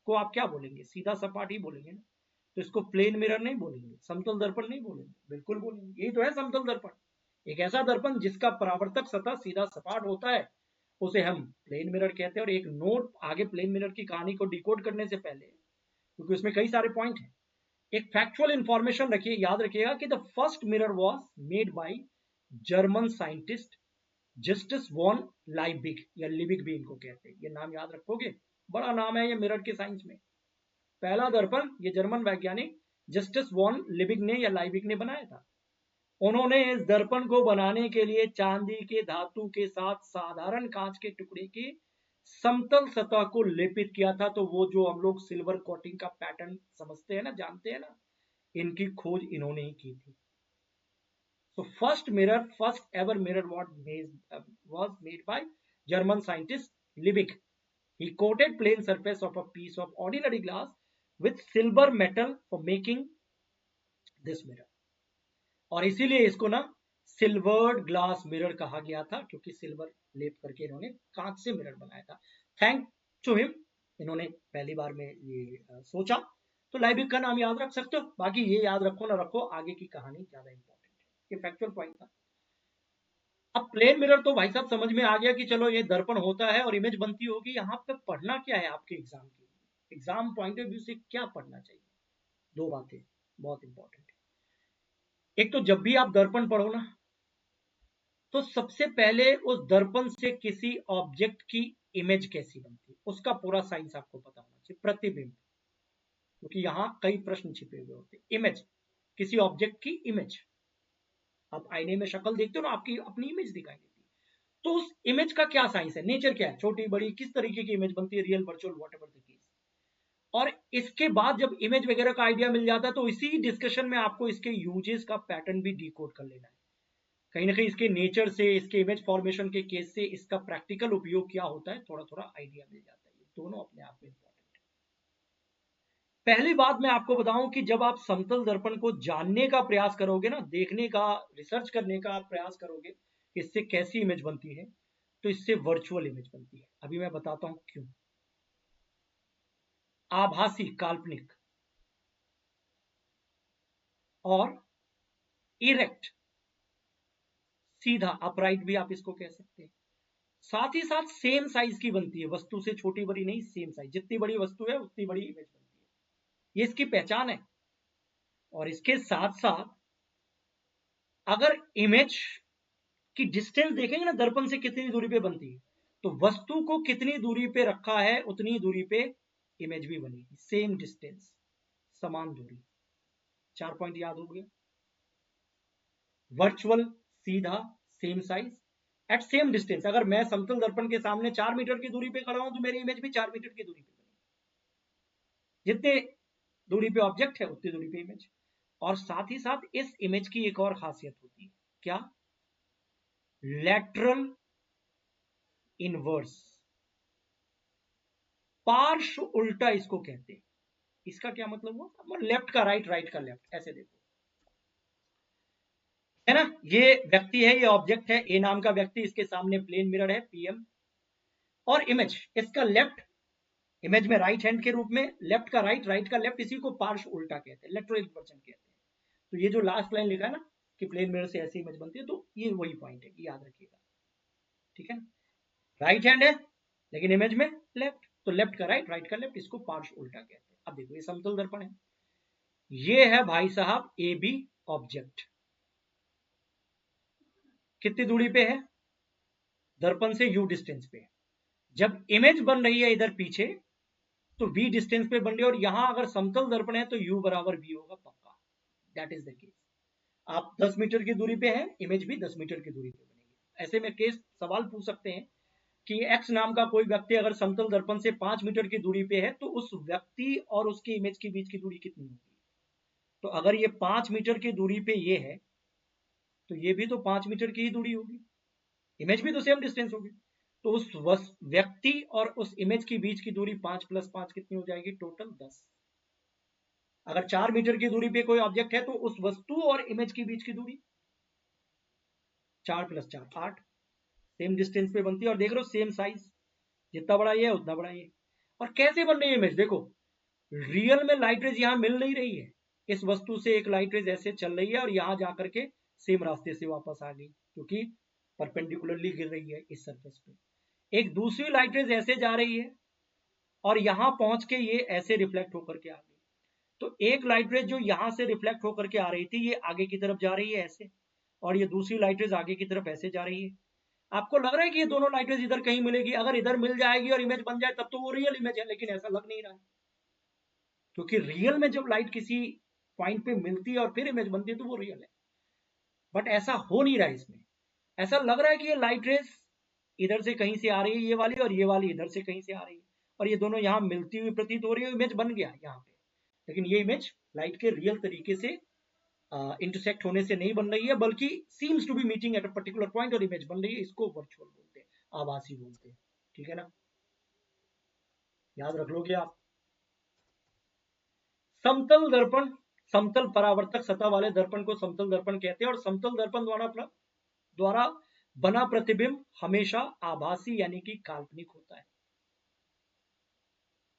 को आप क्या बोलेंगे, सीधा सपाट ही बोलेंगे ना। तो इसको प्लेन मिरर नहीं बोलेंगे, समतल दर्पण नहीं बोलेंगे, बिल्कुल बोलेंगे, यही तो है समतल दर्पण। एक ऐसा दर्पण जिसका परावर्तक सतह सीधा सपाट होता है उसे हम प्लेन मिरर कहते हैं। और एक नोट आगे प्लेन मिरर की कहानी को डिकोड करने से पहले, क्योंकि उसमें कई सारे पॉइंट हैं, एक फैक्चुअल इंफॉर्मेशन रखिए, याद रखिएगा कि the first mirror was made by German scientist Justus von Liebig, या लिबिग भी इनको कहते हैं, ये नाम याद रखोगे, बड़ा नाम है ये मिरर के साइंस में। पहला दर्पण ये जर्मन वैज्ञानिक जस्टिस वॉन लिबिग ने या लाइबिग ने बनाया था। उन्होंने इस दर्पण को बनाने के लिए चांदी के धातु के साथ साधारण कांच के टुकड़े की समतल सतह को लेपित किया था। तो वो जो हम लोग सिल्वर कोटिंग का पैटर्न समझते हैं ना, जानते हैं ना, इनकी खोज इन्होंने ही की थी। So first ever mirror was made by German scientist Liebig. He coated plain surface of a piece of ordinary glass with silver metal for making this mirror. और इसीलिए इसको ना सिल्वर्ड ग्लास मिरर कहा गया था, क्योंकि सिल्वर लेप करके इन्होंने कांच से मिरर बनाया था। थैंक टू हिम, इन्होंने पहली बार में ये सोचा। तो लाइबिग का नाम याद रख सकते हो, बाकी ये याद रखो ना रखो, आगे की कहानी ज्यादा इंपॉर्टेंट है। ये फैक्चुअल पॉइंट था। अब प्लेन मिरर तो भाई साहब समझ में आ गया कि चलो ये दर्पण होता है और इमेज बनती होगी। यहाँ पे पढ़ना क्या है आपके एग्जाम के लिए, एग्जाम पॉइंट ऑफ व्यू से क्या पढ़ना चाहिए, दो बातें बहुत इंपॉर्टेंट है। एक तो जब भी आप दर्पण पढ़ो ना, तो सबसे पहले उस दर्पण से किसी ऑब्जेक्ट की इमेज कैसी बनती है उसका पूरा साइंस आपको पता होना चाहिए। प्रतिबिंब, क्योंकि यहाँ कई प्रश्न छिपे हुए होते हैं। इमेज, किसी ऑब्जेक्ट की इमेज, आप आईने में शक्ल देखते हो ना, आपकी अपनी इमेज दिखाई देती है। तो उस इमेज का क्या साइंस है, नेचर क्या है, छोटी बड़ी किस तरीके की इमेज बनती है, real virtual whatever the case. और इसके बाद जब इमेज वगैरह का आइडिया मिल जाता है तो इसी डिस्कशन में आपको इसके यूजेस का पैटर्न भी डिकोड कर लेना है। कहीं ना कहीं इसके नेचर से, इसके इमेज फॉर्मेशन के केस से इसका प्रैक्टिकल उपयोग क्या होता है थोड़ा थोड़ा आइडिया मिल जाता है। ये दोनों अपने आप में इंपॉर्टेंट है। पहली बात मैं आपको बताऊं कि जब आप समतल दर्पण को जानने का प्रयास करोगे ना, देखने का, रिसर्च करने का प्रयास करोगे इससे कैसी इमेज बनती है, तो इससे वर्चुअल इमेज बनती है। अभी मैं बताता हूं क्यों। आभासी, काल्पनिक, और इरेक्ट, सीधा, अपराइट भी आप इसको कह सकते हैं। साथ ही साथ सेम साइज की बनती है, वस्तु से छोटी बड़ी नहीं, सेम साइज, जितनी बड़ी वस्तु है उतनी बड़ी इमेज बनती है। ये इसकी पहचान है। और इसके साथ साथ अगर इमेज की डिस्टेंस देखेंगे ना, दर्पण से कितनी दूरी पे बनती है, तो वस्तु को कितनी दूरी पे रखा है उतनी दूरी पे इमेज भी बनेगी। सेम डिस्टेंस, समान दूरी। 4 पॉइंट याद हो गया। वर्चुअल, सीधा, same size, at same distance. अगर मैं समतल दर्पण के सामने 4 मीटर की दूरी पे खड़ा हूं तो मेरी इमेज भी 4 मीटर की दूरी पे बनेगी। जितने दूरी पे ऑब्जेक्ट है उतनी दूरी पे इमेज। और साथ ही साथ इस इमेज की एक और खासियत होती है, क्या, लैटरल इनवर्स, पार्श्व उल्टा इसको कहते हैं। इसका क्या मतलब हुआ, लेफ्ट का राइट, राइट का लेफ्ट, ऐसे देखो, है ना। ये व्यक्ति है, ये ऑब्जेक्ट है, ए नाम का व्यक्ति, इसके सामने प्लेन मिरर है पीएम, और इमेज इसका लेफ्ट, इमेज में राइट हैंड के रूप में, लेफ्ट का राइट, राइट का लेफ्ट, इसी को पार्श्व उल्टा कहते हैं, लेटरल इन्वर्जन कहते हैं। तो ये जो लास्ट लाइन लिखा है ना कि प्लेन मिरर से ऐसी इमेज बनती है, तो ये वही पॉइंट है, याद रखिएगा, ठीक है। राइट हैंड है लेकिन इमेज में लेफ्ट, तो लेफ्ट का राइट, राइट का लेफ्ट, इसको पार्श्व उल्टा कहते हैं। अब देखो ये समतल दर्पण है, ये है भाई साहब ए बी ऑब्जेक्ट, कितनी दूरी पे है, दर्पण से यू डिस्टेंस पे। जब इमेज बन रही है इधर पीछे तो v डिस्टेंस पे बन रही है, और यहां अगर समतल दर्पण है तो u बराबर v होगा पक्का, दैट इज द केस। आप 10 मीटर की दूरी पे हैं, इमेज भी 10 मीटर की दूरी पे बनेगी। ऐसे में केस सवाल पूछ सकते हैं कि x नाम का कोई व्यक्ति अगर समतल दर्पण से 5 मीटर की दूरी पे है तो उस व्यक्ति और उसकी इमेज के बीच की दूरी कितनी होगी। तो अगर ये 5 मीटर की दूरी पे ये है तो ये भी तो 5 मीटर की ही दूरी होगी, इमेज भी तो सेम डिस्टेंस होगी। तो उस व्यक्ति और उस इमेज के बीच की दूरी 5 + 5 कितनी हो जाएगी, टोटल 10। अगर 4 मीटर की दूरी पे कोई ऑब्जेक्ट है तो उस वस्तु और इमेज के बीच की दूरी 4 + 4 8 सेम डिस्टेंस पे बनती है। और देख रहे हो सेम साइज, जितना बड़ा ये है उतना बड़ा ये। और कैसे बन रही है इमेज देखो, रियल में लाइट रेज यहां मिल नहीं रही है, इस वस्तु से एक लाइट रेज ऐसे चल रही है और यहां जाकर के सेम रास्ते से वापस आ गई, क्योंकि परपेंडिकुलरली गिर रही है इस सरफेस पे। एक दूसरी लाइट रेज ऐसे जा रही है और यहां पहुंच के ये ऐसे रिफ्लेक्ट होकर के आ गई। तो एक लाइट रेज जो यहां से रिफ्लेक्ट होकर के आ रही थी, ये आगे की तरफ जा रही है ऐसे, और ये दूसरी लाइट रेज आगे की तरफ ऐसे जा रही है। आपको लग रहा है कि ये दोनों लाइट रेज इधर कहीं मिलेगी, अगर इधर मिल जाएगी और इमेज बन जाए तब तो वो रियल इमेज है, लेकिन ऐसा लग नहीं रहा है, क्योंकि रियल में जब लाइट किसी पॉइंट पे मिलती है और फिर इमेज बनती है तो वो रियल है। बट ऐसा हो नहीं रहा है इसमें, ऐसा लग रहा है कि ये लाइट रेज इधर से कहीं से आ रही है ये वाली, और ये वाली इधर से कहीं से आ रही है, और ये दोनों यहाँ मिलती हुई प्रतीत हो रही है, इमेज बन गया यहाँ पे। लेकिन ये इमेज लाइट के रियल तरीके से इंटरसेक्ट होने से नहीं बन रही है, बल्कि seems to be meeting at a particular point और इमेज बन रही है। इसको वर्चुअल बोलते हैं, आभासी बोलते हैं। ठीक है ना, याद रख लोगे आप। समतल दर्पण, समतल परावर्तक सतह वाले दर्पण को समतल दर्पण कहते हैं, और समतल दर्पण द्वारा बना प्रतिबिंब हमेशा आभासी यानी कि काल्पनिक होता है।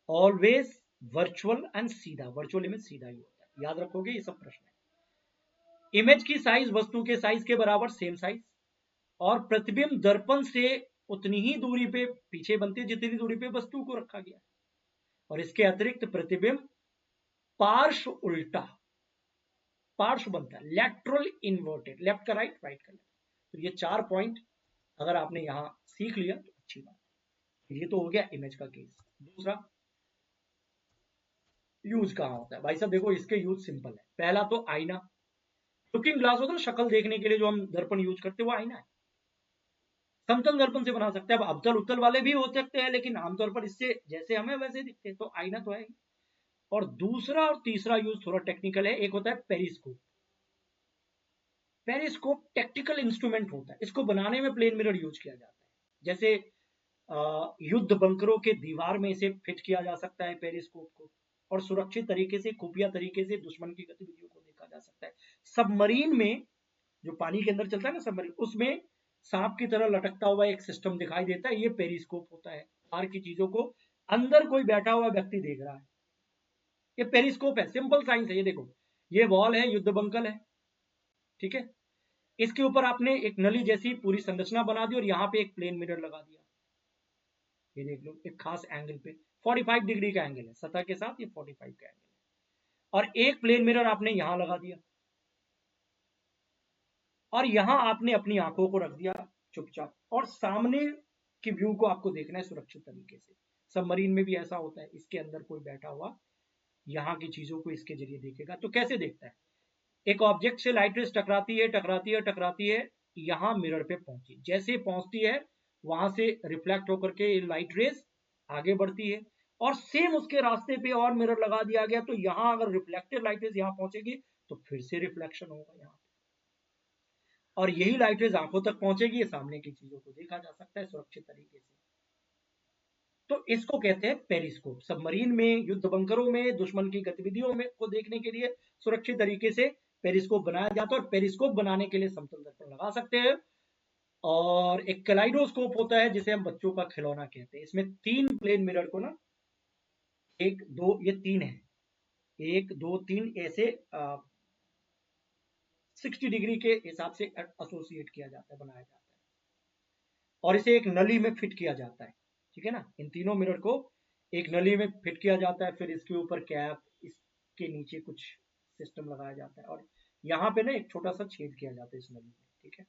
ऑलवेज वर्चुअल एंड सीधा, वर्चुअल इमेज सीधा ही होता है, याद रखोगे ये सब प्रश्न है। इमेज की साइज वस्तु के साइज के बराबर, सेम साइज, और प्रतिबिंब दर्पण से उतनी ही दूरी पे पीछे बनती है जितनी दूरी पे वस्तु को रखा गया है। और इसके अतिरिक्त प्रतिबिंब पार्श्व उल्टा, पार्श्व बनता है, लेटरल इन्वर्टेड, लेफ्ट का राइट, राइट का लेफ्ट। तो ये 4 पॉइंट अगर आपने यहां सीख लिया तो अच्छी बात है। ये तो हो गया इमेज का केस। दूसरा, यूज कहां होता है भाई साहब, देखो इसके यूज सिंपल है। पहला तो आईना, लुकिंग ग्लास होता है ना, शक्ल देखने के लिए जो हम दर्पण यूज करते हैं वो आईना है। समतल दर्पण से बना सकते हैं, अब अवतल उत्तल वाले भी हो सकते हैं, लेकिन आमतौर पर इससे जैसे हमें वैसे दिखते हैं, तो आईना तो है ही। और दूसरा और तीसरा यूज थोड़ा टेक्निकल है, एक होता है पेरिस्कोप। पेरिस्कोप टेक्टिकल इंस्ट्रूमेंट होता है, इसको बनाने में प्लेन मिरर यूज किया जाता है। जैसे युद्ध बंकरों के दीवार में इसे फिट किया जा सकता है पेरिस्कोप को, और सुरक्षित तरीके से, खुफिया तरीके से दुश्मन की गतिविधियों को देखा जा सकता है। सबमरीन में, जो पानी के अंदर चलता है ना सबमरीन, उसमें सांप की तरह लटकता हुआ एक सिस्टम दिखाई देता है, ये पेरिस्कोप होता है। बाहर की चीजों को अंदर कोई बैठा हुआ व्यक्ति देख रहा है, ये पेरिस्कोप है। सिंपल साइंस है ये। देखो ये वॉल है, युद्ध बंकल है, ठीक है, इसके ऊपर आपने एक नली जैसी पूरी संरचना बना दी और यहाँ पे एक प्लेन मिरर लगा दिया। ये देख लो एक खास एंगल पे, 45 डिग्री का एंगल है सतह के साथ, ये 45 का एंगल है। और एक प्लेन मिरर आपने यहां लगा दिया, और यहां आपने अपनी आंखों को रख दिया चुपचाप, और सामने की व्यू को आपको देखना है सुरक्षित तरीके से। सबमरीन में भी ऐसा होता है, इसके अंदर कोई बैठा हुआ यहाँ की चीजों को इसके जरिए देखेगा। तो कैसे देखता है, एक ऑब्जेक्ट से लाइट रेज टकराती है, टकराती है, टकराती है, यहां मिरर पे पहुंची, जैसे पहुंचती है वहां से रिफ्लेक्ट होकर के लाइट रेज आगे बढ़ती है, और सेम उसके रास्ते पे और मिरर लगा दिया गया, तो यहां अगर रिफ्लेक्टेड लाइट रेज यहां पहुंचेगी तो फिर से रिफ्लेक्शन होगा यहाँ, और यही लाइट रेज आंखों तक पहुंचेगी, सामने की चीजों को देखा जा सकता है सुरक्षित तरीके से। तो इसको कहते हैं पेरिस्कोप। सबमरीन में, युद्ध बंकरों में, दुश्मन की गतिविधियों में को देखने के लिए सुरक्षित तरीके से पेरिस्कोप बनाया जाता है, और पेरिस्कोप बनाने के लिए समतल दर्पण लगा सकते हैं। और एक कैलाइडोस्कोप होता है जिसे हम बच्चों का खिलौना कहते हैं। इसमें 3 प्लेन मिरर को ना, 1 2, ये 3 है, 1 2 3 ऐसे 60 डिग्री के हिसाब से एसोसिएट किया जाता है, बनाया जाता है, और इसे एक नली में फिट किया जाता है। ठीक है ना, इन तीनों मिरर को एक नली में फिट किया जाता है, फिर इसके ऊपर कैप, इसके नीचे कुछ सिस्टम लगाया जाता है, और यहाँ पे ना एक छोटा सा छेद किया जाता है इस नली में। ठीक है,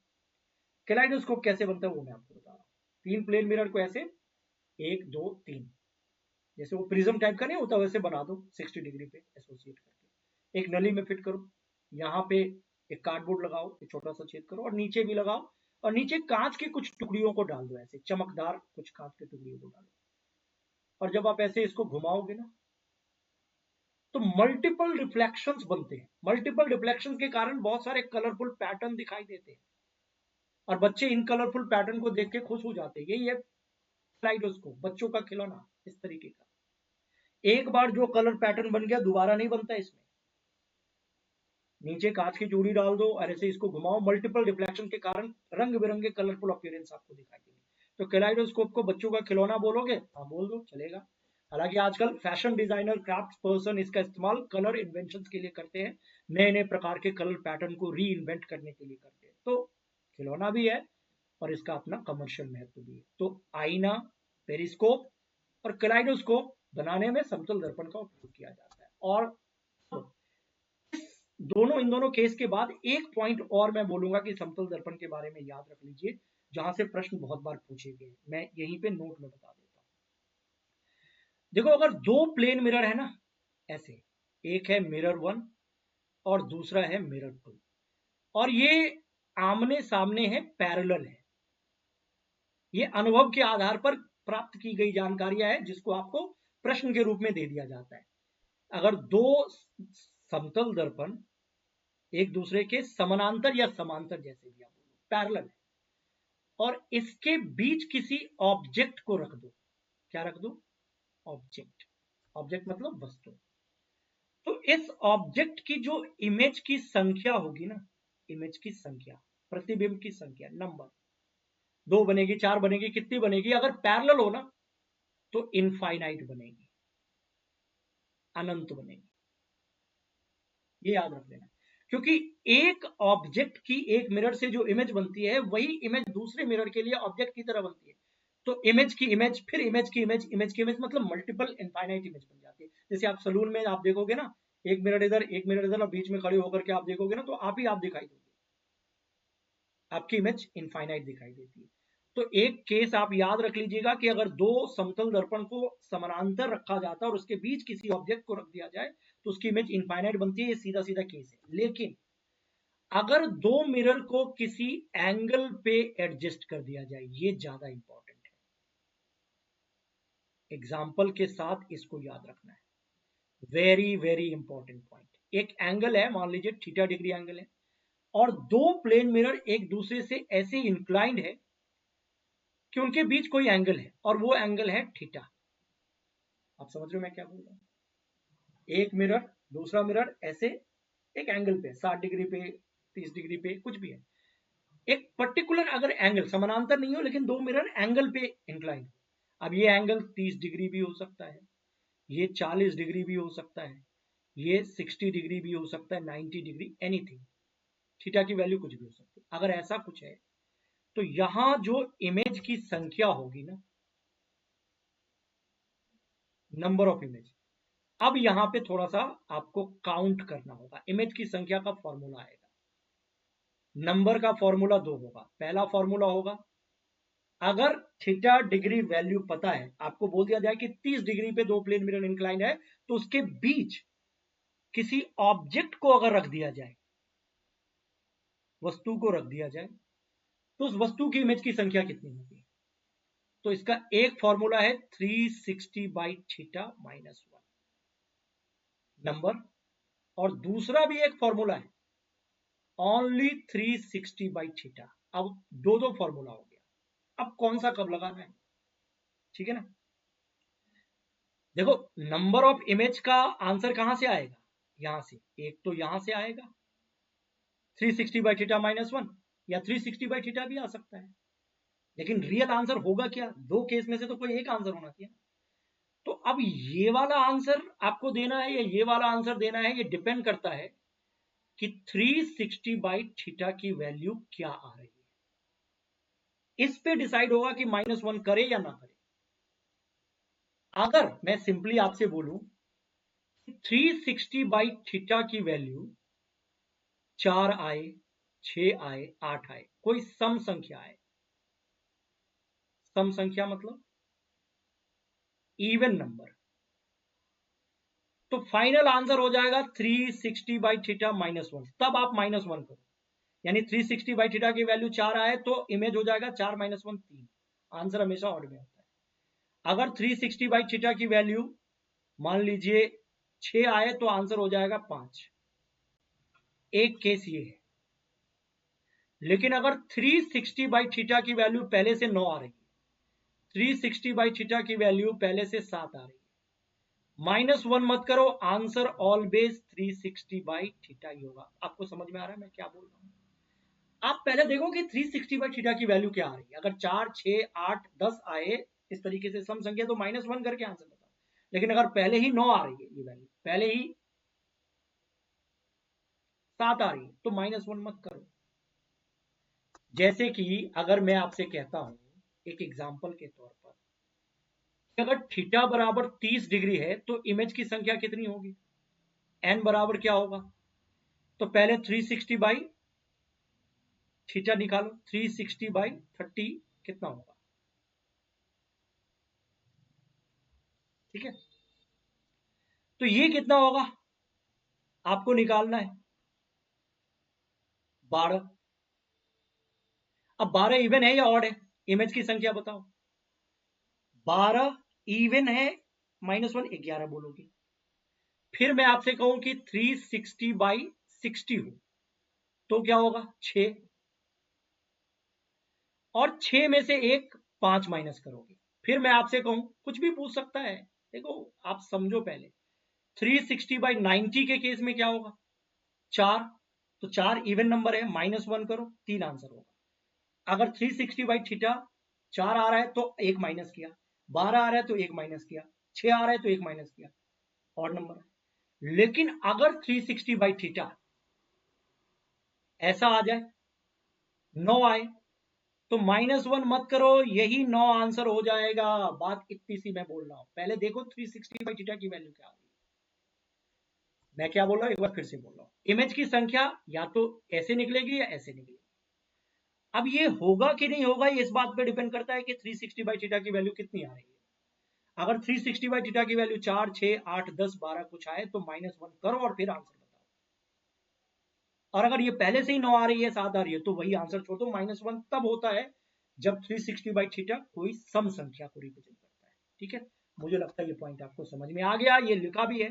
कैलाइडोस्कोप कैसे बनता है वो मैं आपको बता रहा हूँ। 3 प्लेन मिरर को ऐसे 1 2 3, जैसे वो प्रिज्म टाइप का नहीं होता वैसे बना दो, 60 डिग्री पे एसोसिएट करके एक नली में फिट करो। यहाँ पे एक कार्डबोर्ड लगाओ, एक छोटा सा छेद करो, और नीचे भी लगाओ, और नीचे कांच के कुछ टुकड़ियों को डाल दो, ऐसे चमकदार कुछ कांच के टुकड़ियों को डालो, और जब आप ऐसे इसको घुमाओगे ना तो मल्टीपल रिफ्लेक्शंस बनते हैं। मल्टीपल रिफ्लेक्शंस के कारण बहुत सारे कलरफुल पैटर्न दिखाई देते हैं, और बच्चे इन कलरफुल पैटर्न को देख के खुश हो जाते हैं। यही है कैलाइडोस्कोप, बच्चों का खिलौना इस तरीके का। एक बार जो कलर पैटर्न बन गया दोबारा नहीं बनता इसमें, नीचे कांच की चूड़ी डाल दो और ऐसे इसको घुमाओ, मल्टीपल रिफ्लेक्शन के कारण रंग बिरंगे कलरफुल अपीयरेंस आपको दिखाई देंगे। तो कैलाइडोस्कोप को बच्चों का खिलौना बोलोगे? हाँ बोल दो, चलेगा। हालांकि आजकल फैशन डिजाइनर, क्राफ्ट पर्सन इसका इस्तेमाल कलर इन्वेंशन के लिए करते हैं, नए नए प्रकार के कलर पैटर्न को री इन्वेंट करने के लिए करते हैं। तो खिलौना भी है और इसका अपना कमर्शियल महत्व भी है। तो आईना, पेरिस्कोप और कैलाइडोस्कोप बनाने में समतल दर्पण का उपयोग किया जाता है। और इन दोनों केस के बाद एक पॉइंट और मैं बोलूंगा कि समतल दर्पण के बारे में याद रख लीजिए, जहां से प्रश्न बहुत बार पूछे गए, मैं यहीं पे नोट में बता देता हूं। देखो, अगर दो प्लेन मिरर है ना, ऐसे, एक है मिरर 1 और दूसरा है मिरर 2, और ये आमने सामने है, पैरेलल है। ये अनुभव के आधार पर प्राप्त की गई जानकारियां है, जिसको आपको प्रश्न के रूप में दे दिया जाता है। अगर दो समतल दर्पण एक दूसरे के समानांतर या समांतर, जैसे भी आप बोलो, पैरेलल है, और इसके बीच किसी ऑब्जेक्ट को रख दो। क्या रख दो? ऑब्जेक्ट। ऑब्जेक्ट मतलब वस्तु। तो इस ऑब्जेक्ट की जो इमेज की संख्या होगी ना, इमेज की संख्या, प्रतिबिंब की संख्या, नंबर, 2 बनेगी, 4 बनेगी, कितनी बनेगी? अगर पैरेलल हो ना तो इनफाइनाइट बनेगी, अनंत बनेगी। ये याद रख लेना, क्योंकि एक ऑब्जेक्ट की एक मिरर से जो इमेज बनती है, वही इमेज दूसरे मिरर के लिए ऑब्जेक्ट की तरह बनती है। तो इमेज की इमेज, फिर इमेज की इमेज, इमेज की इमेज, मतलब मल्टीपल इनफाइनाइट इमेज बन जाती है। जैसे आप सलून में आप देखोगे ना, एक मिरर इधर, एक मिरर इधर, और बीच में खड़े होकर के आप देखोगे ना, तो आप ही आप दिखाई दोगे, आपकी इमेज इनफाइनाइट दिखाई देती है। तो एक केस आप याद रख लीजिएगा कि अगर दो समतल दर्पण को समानांतर रखा जाता है और उसके बीच किसी ऑब्जेक्ट को रख दिया जाए तो उसकी इमेज इनफाइनाइट बनती है। ये सीधा सीधा केस है। लेकिन अगर दो मिरर को किसी एंगल पे एडजस्ट कर दिया जाए, ये ज्यादा इंपॉर्टेंट है। एग्जाम्पल के साथ इसको याद रखना है, वेरी वेरी इंपॉर्टेंट पॉइंट। एक एंगल है, मान लीजिए थीटा डिग्री एंगल है, और दो प्लेन मिरर एक दूसरे से ऐसे इंक्लाइंड है कि उनके बीच कोई एंगल है, और वो एंगल है थीटा। आप समझ रहे हो मैं क्या बोल रहा हूं? एक मिरर, दूसरा मिरर ऐसे एक एंगल पे, 60 डिग्री पे, 30 डिग्री पे, कुछ भी है, एक पर्टिकुलर अगर एंगल, समानांतर नहीं हो लेकिन दो मिरर एंगल पे इंक्लाइन। अब ये एंगल 30 डिग्री भी हो सकता है, ये 40 डिग्री भी हो सकता है, ये 60 डिग्री भी हो सकता है, 90 डिग्री, एनीथिंग। थीटा की वैल्यू कुछ भी हो सकती है। अगर ऐसा कुछ है तो यहां जो इमेज की संख्या होगी ना, नंबर ऑफ इमेज, अब यहां पे थोड़ा सा आपको काउंट करना होगा। इमेज की संख्या का फॉर्मूला आएगा, नंबर का फॉर्मूला 2 होगा। पहला फॉर्मूला होगा, अगर थीटा डिग्री वैल्यू पता है, आपको बोल दिया जाए कि 30 डिग्री पे दो प्लेन मिरर इंक्लाइन है, तो उसके बीच किसी ऑब्जेक्ट को अगर रख दिया जाए, वस्तु को रख दिया जाए, तो उस वस्तु की इमेज की संख्या कितनी होगी? तो इसका एक फॉर्मूला है 360 बाई थीटा माइनस 1 नंबर, और दूसरा भी एक फॉर्मूला है ओनली 360 बाई थीटा। अब दो दो फॉर्मूला हो गया। अब कौन सा कब लगाना है? ठीक है ना? देखो, नंबर ऑफ इमेज का आंसर कहां से आएगा? यहां से। एक तो यहां से आएगा 360 बाई थीटा माइनस 1, या 360 बाई थीटा भी आ सकता है। लेकिन रियल आंसर होगा क्या? दो केस में से तो कोई एक आंसर होना चाहिए। तो अब ये वाला आंसर आपको देना है या ये वाला आंसर देना है, ये डिपेंड करता है कि 360 बाई थीटा की वैल्यू क्या आ रही है। इस पे डिसाइड होगा कि -1 करे या ना करे। अगर मैं सिंपली आपसे बोलूं 360 बाई थीटा की वैल्यू 4 आए, 6 आए, 8 आए, कोई सम संख्या आए, सम संख्या मतलब इवन नंबर, तो फाइनल आंसर हो जाएगा 360 बाई थीटा माइनस 1। तब आप -1 करो, यानी 360 बाई थीटा की वैल्यू 4 आए तो इमेज हो जाएगा 4 - 1 3। आंसर हमेशा ऑड में होता है। अगर 360 बाई थीटा की वैल्यू मान लीजिए 6 आए तो आंसर हो जाएगा 5। एक केस ये है। लेकिन अगर 360 बाई थीटा की वैल्यू पहले से 9 आ रही है, 360 बाई थीटा की वैल्यू पहले से 7 आ रही है, -1 मत करो, आंसर ऑलवेज 360/थीटा ही होगा। आपको समझ में आ रहा है मैं क्या बोल रहा हूँ? आप पहले देखो कि 360/थीटा की वैल्यू क्या आ रही है। अगर 4, 6, 8, 10 आए इस तरीके से सम संख्या तो -1 करके आंसर बताओ। लेकिन अगर पहले ही 9 आ रही है, ये वैल्यू पहले ही 7 आ रही है, तो -1 मत करो। जैसे कि अगर मैं आपसे कहता हूं एक एग्जाम्पल के तौर पर, अगर थीटा बराबर 30 डिग्री है तो इमेज की संख्या कितनी होगी? एन बराबर क्या होगा? तो पहले 360/थीटा निकालो। 360/30 कितना होगा? ठीक है, तो ये कितना होगा आपको निकालना है, 12। अब 12 इवन है या ऑड है? इमेज की संख्या बताओ। 12 इवन है, -1 11 बोलोगे। फिर मैं आपसे कहूं कि 360/60 हो तो क्या होगा? 6। और 6 में से एक 5 माइनस करोगे। फिर मैं आपसे कहूं, कुछ भी पूछ सकता है, देखो आप समझो पहले। 360/90 के केस में क्या होगा? 4। तो 4 इवन नंबर है, -1 करो, 3 आंसर होगा। अगर 360/थीटा 4 आ रहा है तो 1 माइनस किया, 12 आ रहा है तो 1 माइनस किया, 6 आ रहा है तो 1 माइनस किया, ऑड नंबर है। लेकिन अगर 360/थीटा ऐसा आ जाए, 9 आए, तो -1 मत करो, यही 9 आंसर हो जाएगा। बात इतनी सी मैं बोल रहा हूं। पहले देखो 360/थीटा की वैल्यू क्या आ रही है। मैं क्या बोल रहा हूं, एक बार फिर से बोल रहा हूं। इमेज की संख्या या तो ऐसे निकलेगी या ऐसे निकलेगी। अब ये होगा कि नहीं होगा, ये इस बात पे डिपेंड करता है कि 360/थीटा की वैल्यू कितनी आ रही है। अगर 360/थीटा की वैल्यू 4, 6, 8, 10, 12 कुछ आए तो -1 करो और फिर आंसर बताओ। और अगर ये पहले से ही 9 आ रही है, 7 आ रही है, तो वही आंसर छोड़ दो। -1 तब होता है जब 360/थीटा कोई सम संख्या को रिप्रेजेंट करता है। ठीक है, मुझे लगता है ये पॉइंट आपको समझ में आ गया। ये लिखा भी है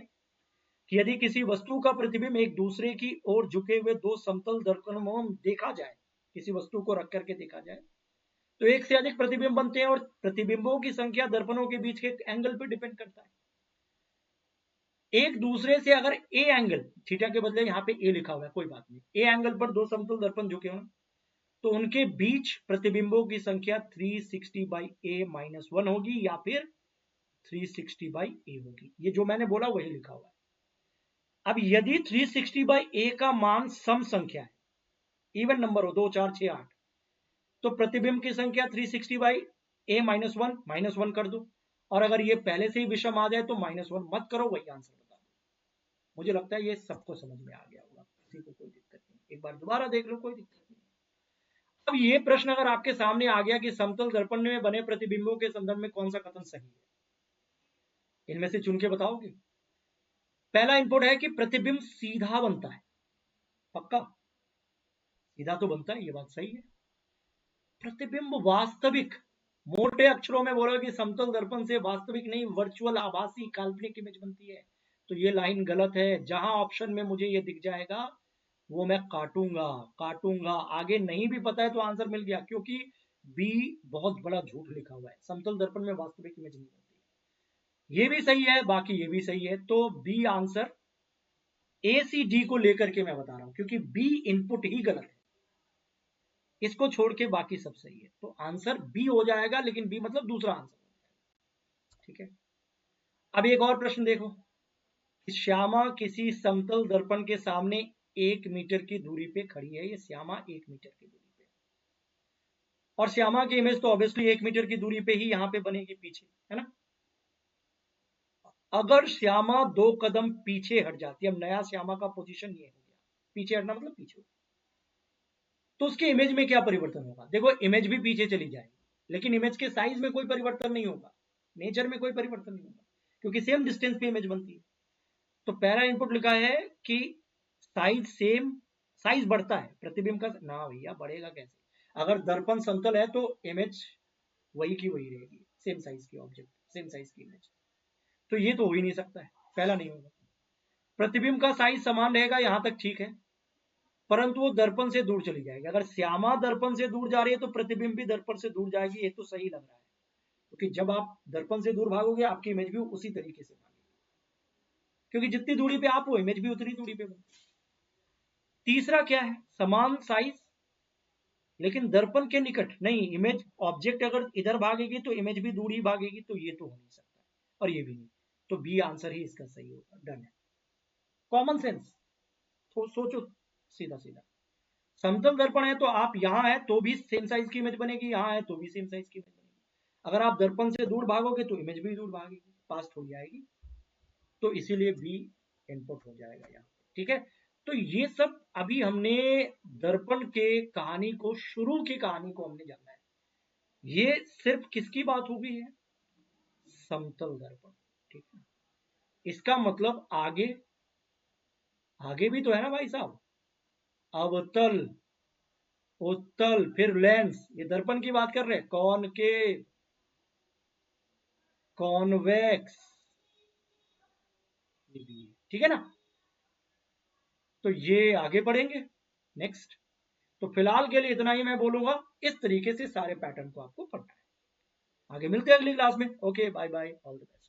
कि यदि किसी वस्तु का प्रतिबिंब एक दूसरे की ओर झुके हुए दो समतल दर्पणों में देखा जाए, किसी वस्तु को रख करके देखा जाए, तो एक से अधिक प्रतिबिंब बनते हैं और प्रतिबिंबों की संख्या दर्पणों के बीच के एंगल पर डिपेंड करता है। एक दूसरे से अगर ए एंगल, थीटा के बदले यहाँ पे ए लिखा हुआ है, कोई बात नहीं, ए एंगल पर दो समतल दर्पण झुके हों तो उनके बीच प्रतिबिंबों की संख्या 360/a-1 होगी या फिर 360/a होगी। ये जो मैंने बोला वही लिखा हुआ है। अब यदि 360/a का मान सम संख्या है, इवन नंबर हो, 2, 4, 6, 8, तो प्रतिबिंब की संख्या 360/a-1 -1 कर दो। और अगर ये पहले से ही विषम आ जाए तो -1 मत करो, वही आंसर बता दो। मुझे लगता है ये सबको समझ में आ गया होगा, किसी को कोई दिक्कत नहीं। एक बार दोबारा देख लो, कोई दिक्कत नहीं। अब ये प्रश्न अगर आपके सामने आ गया कि समतल दर्पण में बने प्रतिबिंबों के संदर्भ में कौन सा कथन सही है, इनमें से चुन के बताओगे। पहला इनपुट है कि प्रतिबिंब सीधा बनता है, पक्का सीधा तो बनता है, ये बात सही है। प्रतिबिंब वास्तविक, मोटे अक्षरों में बोलो कि समतल दर्पण से वास्तविक नहीं वर्चुअल आभासी काल्पनिक इमेज बनती है, तो ये लाइन गलत है। जहां ऑप्शन में मुझे ये दिख जाएगा वो मैं काटूंगा काटूंगा। आगे नहीं भी पता है तो आंसर मिल गया, क्योंकि बी बहुत बड़ा झूठ लिखा हुआ है, समतल दर्पण में वास्तविक इमेज नहीं बनती। ये भी सही है, बाकी ये भी सही है, तो बी आंसर। ए सी डी को लेकर के मैं बता रहा हूं, क्योंकि बी इनपुट ही गलत है, इसको छोड़ के बाकी सब सही है, तो आंसर बी हो जाएगा। लेकिन बी मतलब दूसरा आंसर हो जाएगा। ठीक है, अब एक और प्रश्न देखो कि श्यामा किसी समतल दर्पण के सामने 1 मीटर की दूरी पे खड़ी है। ये श्यामा 1 मीटर की दूरी पे, और श्यामा की इमेज तो ऑब्वियसली 1 मीटर की दूरी पे ही यहाँ पे बनेगी पीछे, है ना। अगर श्यामा 2 कदम पीछे हट जाती है, अब नया श्यामा का पोजीशन ये हो गया, पीछे हटना मतलब पीछे, तो उसके इमेज में क्या परिवर्तन होगा? देखो इमेज भी पीछे चली जाएगी, लेकिन इमेज के साइज में कोई परिवर्तन नहीं होगा, नेचर में कोई परिवर्तन नहीं होगा, क्योंकि सेम डिस्टेंस पे इमेज बनती है। तो पहला इनपुट लिखा है कि साइज सेम, साइज बढ़ता है प्रतिबिंब का ना, भैया बढ़ेगा कैसे? अगर दर्पण समतल है तो इमेज वही की वही रहेगी, सेम साइज की ऑब्जेक्ट, सेम साइज की इमेज, तो ये तो हो ही नहीं सकता है, पहला नहीं होगा। प्रतिबिंब का साइज समान रहेगा, यहां तक ठीक है, परंतु वो दर्पण से दूर चली जाएगी। अगर श्यामा दर्पण से दूर जा रही है तो प्रतिबिंब भी दर्पण से दूर जाएगी, ये तो सही लग रहा है, क्योंकि जब आप दर्पण से दूर भागोगे आपकी इमेज भी उसी तरीके से भागेगी। क्योंकि जितनी दूरी पे आप हो इमेज भी उतनी दूरी पे बनती है। तीसरा क्या है, समान साइज लेकिन दर्पण के निकट नहीं। इमेज ऑब्जेक्ट अगर इधर भागेगी तो इमेज भी दूर ही भागेगी, तो ये तो हो नहीं सकता और ये भी नहीं, तो बी आंसर ही इसका सही होगा। डन है, कॉमन सेंस, तो सोचो सीधा सीधा। समतल दर्पण है तो आप यहाँ है तो भी सेम साइज की इमेज बनेगी, यहाँ है तो भी सेम साइज की इमेज बनेगी। अगर आप दर्पण से दूर भागोगे तो इमेज भी दूर भागेगी, पास थोड़ी आएगी, तो इसीलिए बी इनपुट हो जाएगा यहाँ। ठीक है, तो ये सब अभी हमने दर्पण के कहानी को, शुरू की कहानी को हमने जाना है। ये सिर्फ किसकी बात हो गई है, समतल दर्पण। ठीक है, इसका मतलब आगे आगे भी तो है ना भाई साहब, अवतल, उत्तल, फिर लेंस, ये दर्पण की बात कर रहे हैं, कॉनकेव, कॉन्वेक्स, ये भी है। ठीक है ना, तो ये आगे पढ़ेंगे नेक्स्ट। तो फिलहाल के लिए इतना ही मैं बोलूंगा, इस तरीके से सारे पैटर्न को आपको पढ़ना है। आगे मिलते हैं अगली क्लास में। Okay, bye bye, all the best.